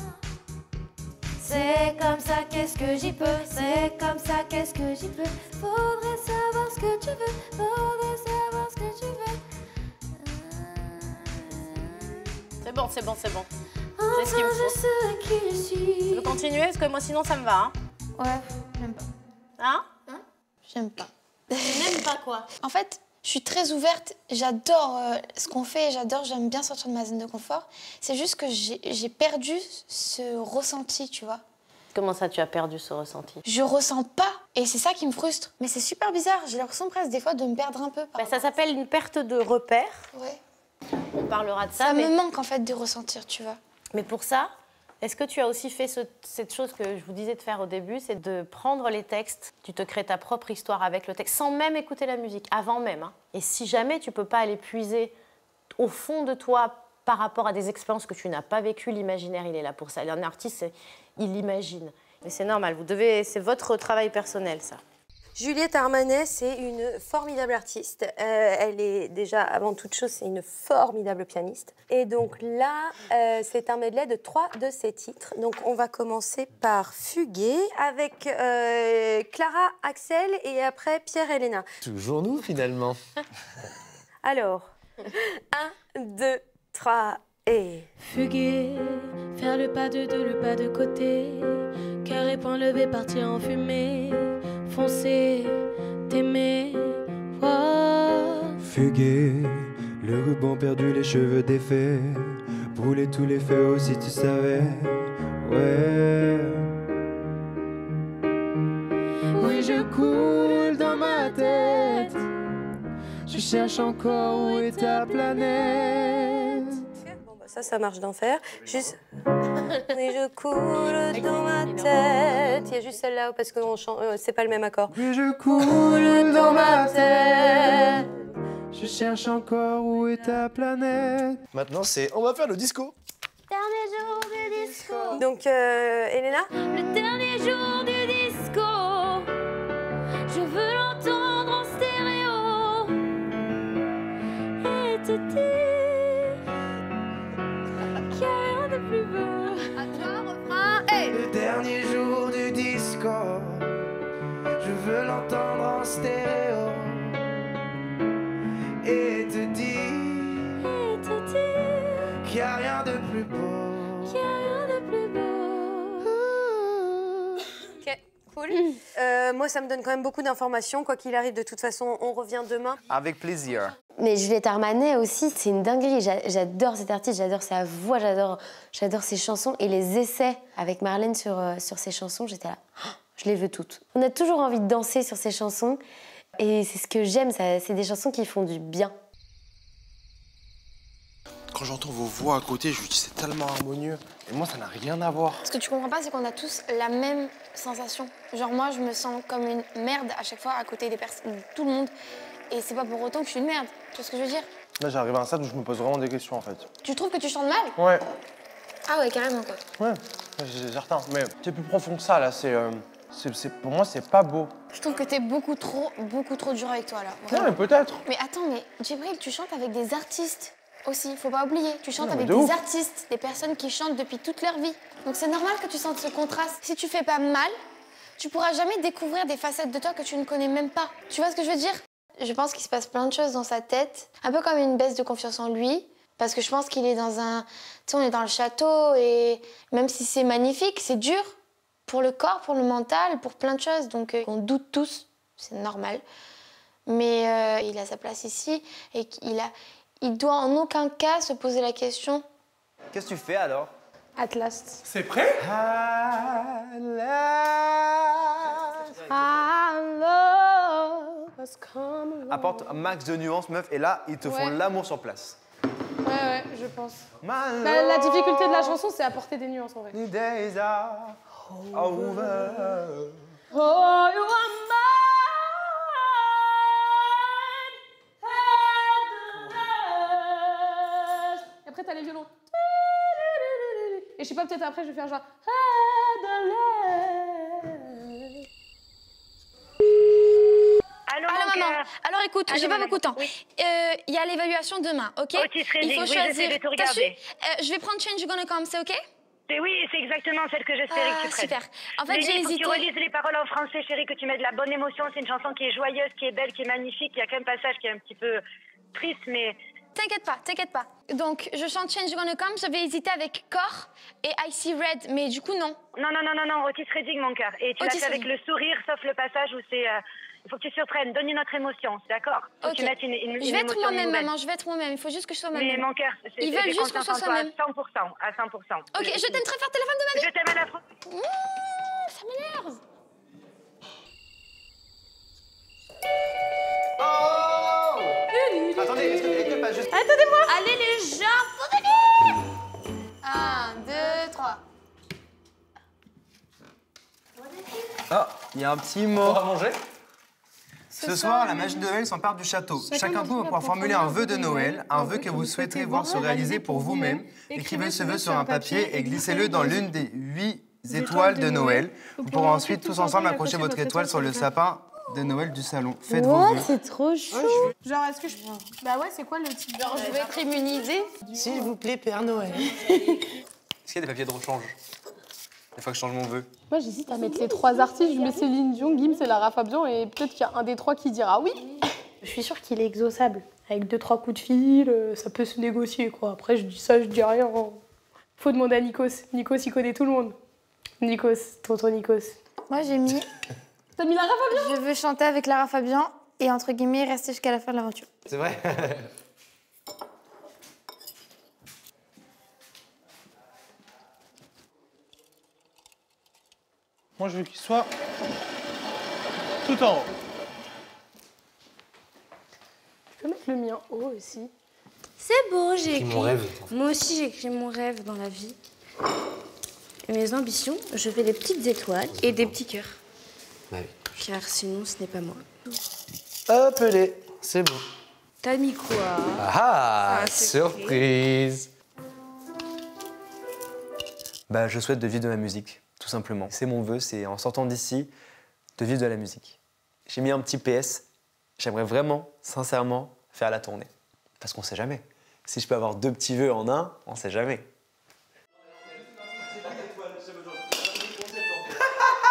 Speaker 20: C'est comme ça, qu'est-ce que j'y peux?
Speaker 5: C'est comme ça, qu'est-ce que j'y peux? Faudrait savoir ce que tu veux. Faudrait savoir ce que tu veux.
Speaker 20: C'est bon. J'ai ce
Speaker 5: Enfin,
Speaker 20: qu'il me
Speaker 5: je
Speaker 20: faut.
Speaker 5: sais qui je suis.
Speaker 20: Tu veux continuer? Parce que moi, sinon, ça me va. Hein,
Speaker 6: Ouais, j'aime pas.
Speaker 20: hein?
Speaker 6: J'aime pas.
Speaker 20: Tu n'aimes pas quoi?
Speaker 6: En fait, je suis très ouverte, j'adore ce qu'on fait, j'aime bien sortir de ma zone de confort. C'est juste que j'ai perdu ce ressenti, tu vois.
Speaker 20: Comment ça, tu as perdu ce ressenti?
Speaker 6: Je ressens pas, et c'est ça qui me frustre. Mais c'est super bizarre, j'ai l'impression presque des fois de me perdre un peu.
Speaker 20: Ça s'appelle une perte de repère.
Speaker 6: Ouais.
Speaker 20: On parlera de ça.
Speaker 6: Ça
Speaker 20: mais...
Speaker 6: me manque en fait de ressentir, tu vois.
Speaker 20: Mais pour ça, est-ce que tu as aussi fait cette chose que je vous disais de faire au début, c'est de prendre les textes, tu te crées ta propre histoire avec le texte, sans même écouter la musique, avant même. Hein. Et si jamais tu peux pas aller puiser au fond de toi par rapport à des expériences que tu n'as pas vécues, l'imaginaire, il est là pour ça. Un artiste, il imagine. Mais c'est normal, c'est votre travail personnel, ça.
Speaker 21: Juliette Armanet, c'est une formidable artiste. Elle est déjà, avant toute chose, c'est une formidable pianiste. Et donc là, c'est un medley de 3 de ses titres. Donc on va commencer par Fuguer avec Clara, Axel et après Pierre et Elena.
Speaker 22: Toujours nous, finalement.
Speaker 21: Alors, 1, 2, 3 et...
Speaker 19: Fuguer, faire le pas de deux, le pas de côté. Carré, point levé, partir en fumée. Foncer, t'aimer, voir.
Speaker 23: Fuguer, le ruban perdu, les cheveux défaits. Brûler tous les feux aussi, tu savais. Ouais.
Speaker 19: Oui, je coule dans ma tête. Je cherche encore où est ta planète.
Speaker 21: Bon, bah ça marche d'en faire. Juste... Oui, je coule dans ma tête. Il y a juste celle-là parce que c'est pas le même accord.
Speaker 23: Oui, je coule dans ma tête. Je cherche encore où est ta planète.
Speaker 22: Maintenant, on va faire le disco.
Speaker 5: Dernier jour du disco.
Speaker 21: Donc, Elena?
Speaker 5: Le dernier jour du disco. Je veux l'entendre en stéréo. Et te dire qu'il n'y a rien de plus beau. À toi, refrain. Hey.
Speaker 23: Le dernier jour du disco. Je veux l'entendre en stéréo. Et te dire qu'il n'y a rien de plus beau.
Speaker 5: Qu'il n'y a rien de plus beau.
Speaker 21: cool. Moi, ça me donne quand même beaucoup d'informations. Quoi qu'il arrive, de toute façon, on revient demain.
Speaker 2: Avec plaisir.
Speaker 7: Mais Juliette Armanet aussi, c'est une dinguerie. J'adore cet artiste, j'adore sa voix, j'adore ses chansons. Et les essais avec Marlène sur ses chansons, j'étais là, oh, je les veux toutes. On a toujours envie de danser sur ces chansons. Et c'est ce que j'aime, c'est des chansons qui font du bien.
Speaker 15: Quand j'entends vos voix à côté, je me dis c'est tellement harmonieux. Et moi, ça n'a rien à voir.
Speaker 6: Ce que tu comprends pas, c'est qu'on a tous la même sensation. Genre moi, je me sens comme une merde à chaque fois à côté des personnes, de tout le monde. Et c'est pas pour autant que je suis une merde. Tu vois ce que je veux dire?
Speaker 15: Là, j'arrive à un stade où je me pose vraiment des questions, en fait.
Speaker 6: Tu trouves que tu chantes mal?
Speaker 15: Ouais.
Speaker 6: Ah ouais, carrément, quoi.
Speaker 15: Ouais, c'est certain. Mais c'est plus profond que ça, là. Pour moi, c'est pas beau.
Speaker 6: Je trouve que t'es beaucoup trop dur avec toi, là.
Speaker 15: Non, mais peut-être.
Speaker 6: Mais attends, mais Djibril, tu chantes avec des artistes aussi, faut pas oublier. Tu chantes
Speaker 15: Non, mais
Speaker 6: avec
Speaker 15: de
Speaker 6: des
Speaker 15: ouf.
Speaker 6: artistes, des personnes qui chantent depuis toute leur vie. Donc c'est normal que tu sentes ce contraste. Si tu fais pas mal, tu pourras jamais découvrir des facettes de toi que tu ne connais même pas. Tu vois ce que je veux dire? Je pense qu'il se passe plein de choses dans sa tête, un peu comme une baisse de confiance en lui, parce que je pense qu'il est dans un... Tu sais, on est dans le château et même si c'est magnifique, c'est dur pour le corps, pour le mental, pour plein de choses. Donc on doute tous, c'est normal. Mais il a sa place ici et il doit en aucun cas se poser la question.
Speaker 2: Qu'est-ce que tu fais alors?
Speaker 17: Atlas.
Speaker 15: C'est prêt?
Speaker 2: Apporte un max de nuances, meuf, et là, ils te font
Speaker 17: Ouais.
Speaker 2: l'amour sur place.
Speaker 17: Ouais, je pense. Bah, la difficulté de la chanson, c'est apporter des nuances en vrai.
Speaker 2: The days are over.
Speaker 17: Oh, you are mine. Et après, t'as les violons. Et je sais pas, peut-être après, je vais faire genre.
Speaker 6: Allô, maman. Alors écoute, j'ai pas beaucoup de temps. Il y a l'évaluation demain, ok?
Speaker 18: Otis Redding,
Speaker 6: Il faut
Speaker 18: oui,
Speaker 6: choisir.
Speaker 18: j'essaie de tout
Speaker 6: T'as su?
Speaker 18: regarder.
Speaker 6: Je vais prendre Change You Gonna Come, c'est ok?
Speaker 18: Oui, c'est exactement celle que j'espérais que tu prennes.
Speaker 6: Super. En fait,
Speaker 18: Mais
Speaker 6: j'ai
Speaker 18: il faut que
Speaker 6: hésité.
Speaker 18: tu relises les paroles en français, chérie, que tu mets de la bonne émotion. C'est une chanson qui est joyeuse, qui est belle, qui est magnifique. Il y a qu'un passage qui est un petit peu triste, mais...
Speaker 6: T'inquiète pas, t'inquiète pas. Donc, je chante Change You Gonna Come, j'avais hésité avec Core et I See Red, mais du coup, non.
Speaker 18: Non, Otis Redding, mon cœur. Et tu l'as
Speaker 6: Otis
Speaker 18: fait avec
Speaker 6: Redding.
Speaker 18: le sourire, sauf le passage où c'est... il faut que tu surprennes, donne une autre émotion, d'accord? Faut que
Speaker 6: Ok.
Speaker 18: tu mettes une
Speaker 6: Je vais être
Speaker 18: émotion
Speaker 6: moi-même,
Speaker 18: nouvelle.
Speaker 6: maman, je vais être moi-même. Il faut juste que je sois
Speaker 18: Mais
Speaker 6: moi-même.
Speaker 18: mon cœur,
Speaker 6: Ils veulent juste qu'on soit soi-même.
Speaker 18: À 100%, à 100%.
Speaker 6: Ok, je t'aime très fort, t'es la femme de ma vie.
Speaker 18: Je t'aime à la fois.
Speaker 6: Ça m'énerve.
Speaker 2: Attendez, est-ce que pas juste...
Speaker 6: Attendez-moi. Allez les gens, faut venir. 1, 2, 3.
Speaker 2: Ah, il y a un petit mot.
Speaker 15: À manger?
Speaker 2: Ce soir, la magie de Noël s'empare du château. Chacun d'entre vous va pouvoir formuler un vœu de Noël, un vœu que vous souhaitez voir se réaliser pour vous-même. Écrivez ce vœu sur un papier et glissez-le dans l'une des 8 étoiles de Noël. Vous pourrez ensuite tous ensemble accrocher votre étoile sur le sapin de Noël du salon. Faites vos vœux.
Speaker 7: C'est trop chaud.
Speaker 17: Genre, est-ce que je. Bah ouais, c'est quoi le type?
Speaker 6: Genre, je vais être immunisée.
Speaker 22: S'il vous plaît, Père Noël.
Speaker 2: Est-ce qu'il y a des papiers de rechange? Des fois que je change mon vœu.
Speaker 17: Moi, j'hésite à mettre les 3 artistes. Je mets Céline Dion, Gims et Lara Fabian, et peut-être qu'il y a un des 3 qui dira oui. Je suis sûre qu'il est exauçable. Avec 2-3 coups de fil, ça peut se négocier, quoi. Après, je dis ça, je dis rien. Faut demander à Nikos. Nikos, il connaît tout le monde. Nikos, tonton Nikos.
Speaker 6: Moi, j'ai mis.
Speaker 17: T'as mis Lara Fabian?
Speaker 6: Je veux chanter avec Lara Fabian et entre guillemets rester jusqu'à la fin de l'aventure.
Speaker 2: C'est vrai?
Speaker 15: Moi, je veux qu'il soit tout en haut.
Speaker 17: Je peux mettre le mien haut aussi.
Speaker 3: C'est beau, j'ai
Speaker 22: C'est
Speaker 3: écrit.
Speaker 22: mon rêve.
Speaker 3: Moi aussi, j'ai écrit mon rêve dans la vie. Et mes ambitions, je fais des petites étoiles et des petits cœurs.
Speaker 22: Ouais.
Speaker 3: Car sinon, ce n'est pas moi.
Speaker 22: Appelez, c'est bon.
Speaker 3: T'as mis quoi?
Speaker 22: Ah,
Speaker 3: c'est
Speaker 22: surprise.
Speaker 2: Bah, je souhaite de vivre de ma musique, tout simplement. C'est mon vœu, c'est en sortant d'ici, de vivre de la musique. J'ai mis un petit PS. J'aimerais vraiment, sincèrement, faire la tournée. Parce qu'on sait jamais. Si je peux avoir 2 petits vœux en un, on sait jamais.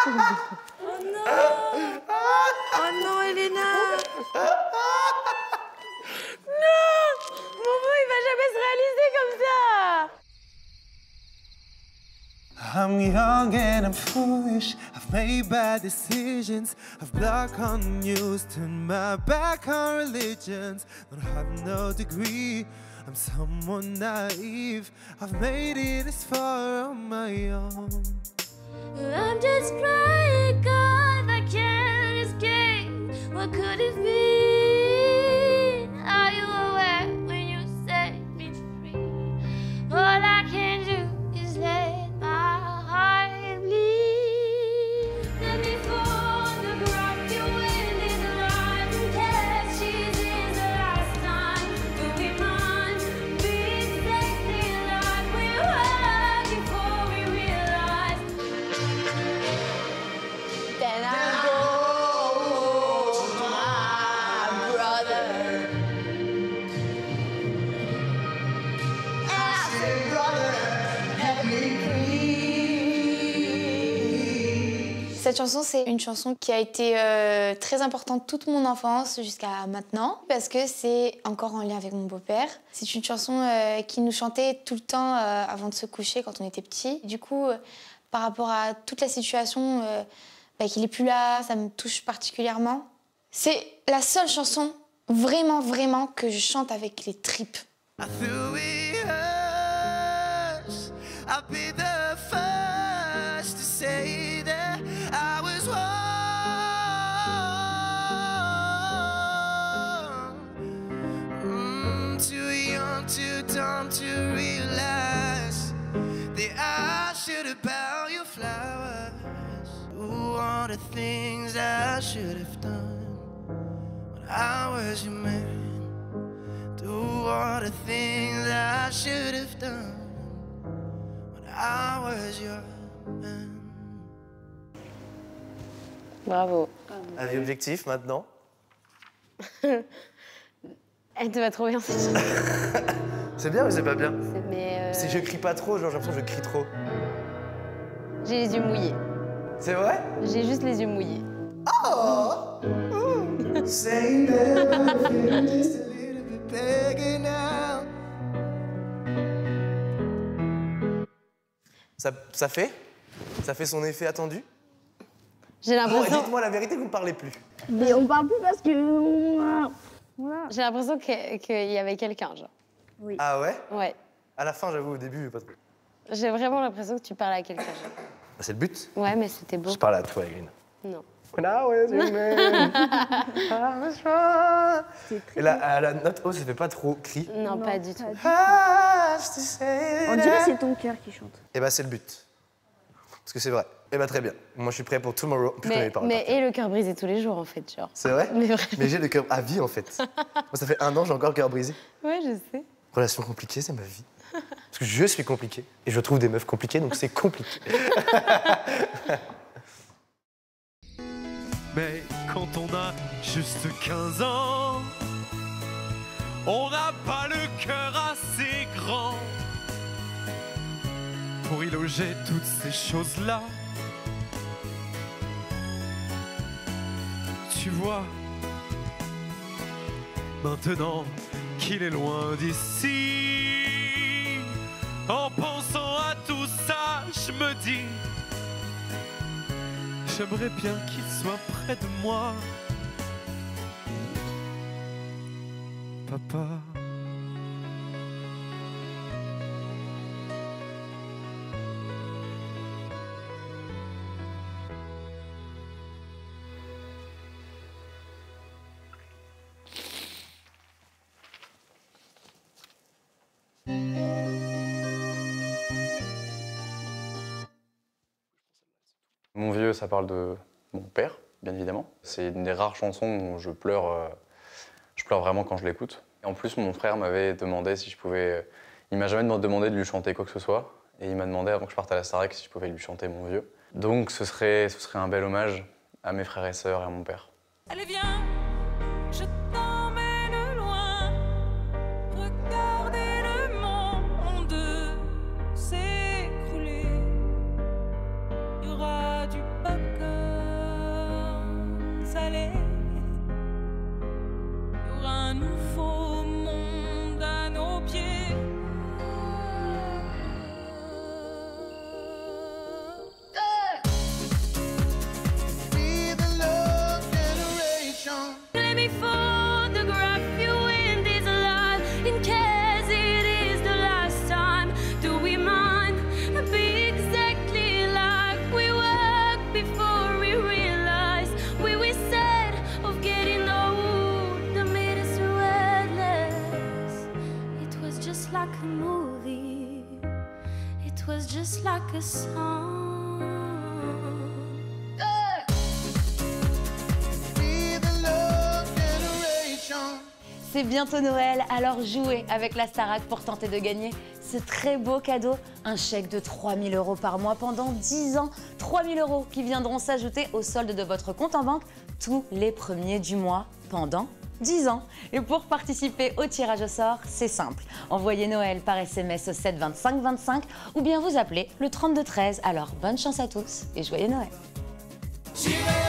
Speaker 3: Oh non! Oh non, Elena! Non! Mon vœu, il va jamais se réaliser comme ça!
Speaker 23: I'm young and I'm foolish. I I've made bad decisions. I've blocked on the news, turned my back on religions. Don't have no degree, I'm someone naive. I've made it this far on my own.
Speaker 5: I'm just praying, God, I can't escape. What could it be? Are you aware when you set me free? All I can do is let my heart bleed. Let me photograph you in this life and catch this is the last time. Do we mind being safely like we were before we realized? Then I go to my brother. I said, brother, help me please.
Speaker 6: Cette chanson, c'est une chanson qui a été très importante toute mon enfance jusqu'à maintenant, parce que c'est encore en lien avec mon beau-père. C'est une chanson qu'il nous chantait tout le temps avant de se coucher quand on était petits. Du coup, par rapport à toute la situation, qu'il n'est plus là, ça me touche particulièrement. C'est la seule chanson vraiment, vraiment que je chante avec les tripes.
Speaker 23: Through it hurts, I'll be the first to say that I was wrong. Too young, too dumb to realize that I should have bought you flowers. Do all the things I should have done when I was your man. Do all the things I should have done when I was your man.
Speaker 7: Bravo.
Speaker 13: Avis objectif maintenant.
Speaker 7: Elle te va trop bien cette chanson.
Speaker 13: C'est bien ou c'est pas bien?
Speaker 7: Mais
Speaker 13: Si je crie pas trop, genre j'ai l'impression que je crie trop.
Speaker 7: j'ai les yeux mouillés.
Speaker 13: C'est vrai?
Speaker 7: J'ai juste les yeux mouillés.
Speaker 23: Oh, say that I'm feeling just a little bit begging now.
Speaker 13: Ça fait? Ça fait son effet attendu?
Speaker 7: J'ai l'impression.
Speaker 13: Dites-moi la vérité, vous ne parlez plus.
Speaker 7: Mais on parle plus parce que. Voilà. J'ai l'impression qu'il y avait quelqu'un, genre. Oui.
Speaker 13: Ah ouais?
Speaker 7: Ouais.
Speaker 13: À la fin, j'avoue, au début, pas trop.
Speaker 7: J'ai vraiment l'impression que tu parles à quelqu'un. Genre.
Speaker 13: Bah, c'est le but.
Speaker 7: Ouais, mais c'était beau.
Speaker 13: Je parle à toi, Eglin.
Speaker 7: Non.
Speaker 13: When I was your man, I was wrong. Et là, à la note O, ça fait pas trop cri.
Speaker 7: Non, pas du tout.
Speaker 13: On
Speaker 9: dirait que c'est ton cœur qui chante.
Speaker 13: Et bah, c'est le but. Parce que c'est vrai. Et bah, très bien. Moi, je suis prêt pour Tomorrow. Puis je connais les paroles.
Speaker 7: Et le cœur brisé tous les jours, en fait, genre.
Speaker 13: C'est vrai?
Speaker 7: Mais vraiment.
Speaker 13: Mais j'ai le cœur à vie, en fait. Moi, ça fait 1 an, j'ai encore le cœur brisé.
Speaker 7: Ouais, je sais.
Speaker 13: Relation compliquée, c'est ma vie. Parce que je suis compliqué. Et je trouve des meufs compliquées, donc c'est compliqué.
Speaker 23: Mais quand on a juste 15 ans, on n'a pas le cœur assez grand pour y loger toutes ces choses-là. Tu vois, maintenant qu'il est loin d'ici, en pensant à tout ça, je me dis, j'aimerais bien qu'il soit près de moi. Papa.
Speaker 4: Mon vieux, ça parle de mon père, bien évidemment. C'est une des rares chansons où je pleure vraiment quand je l'écoute. En plus, mon frère m'avait demandé si je pouvais... Il m'a jamais demandé de lui chanter quoi que ce soit. Et il m'a demandé, avant que je parte à la Starac, si je pouvais lui chanter Mon vieux. Donc ce serait un bel hommage à mes frères et sœurs et à mon père.
Speaker 5: Allez viens, je t'emmène loin. Regardez le monde s'écrouler. Il y aura du popcorn salé. Il y aura un nouveau monde à nos pieds.
Speaker 19: a song.
Speaker 23: Be the love generation.
Speaker 1: C'est bientôt Noël, alors jouez avec la Starac pour tenter de gagner ce très beau cadeau, un chèque de 3 000 € par mois pendant 10 ans. 3 000 € qui viendront s'ajouter au solde de votre compte en banque tous les premiers du mois pendant 10 ans. Et pour participer au tirage au sort, c'est simple. Envoyez Noël par SMS au 7 25 25 ou bien vous appelez le 32 13. Alors bonne chance à tous et joyeux Noël.
Speaker 23: J'irai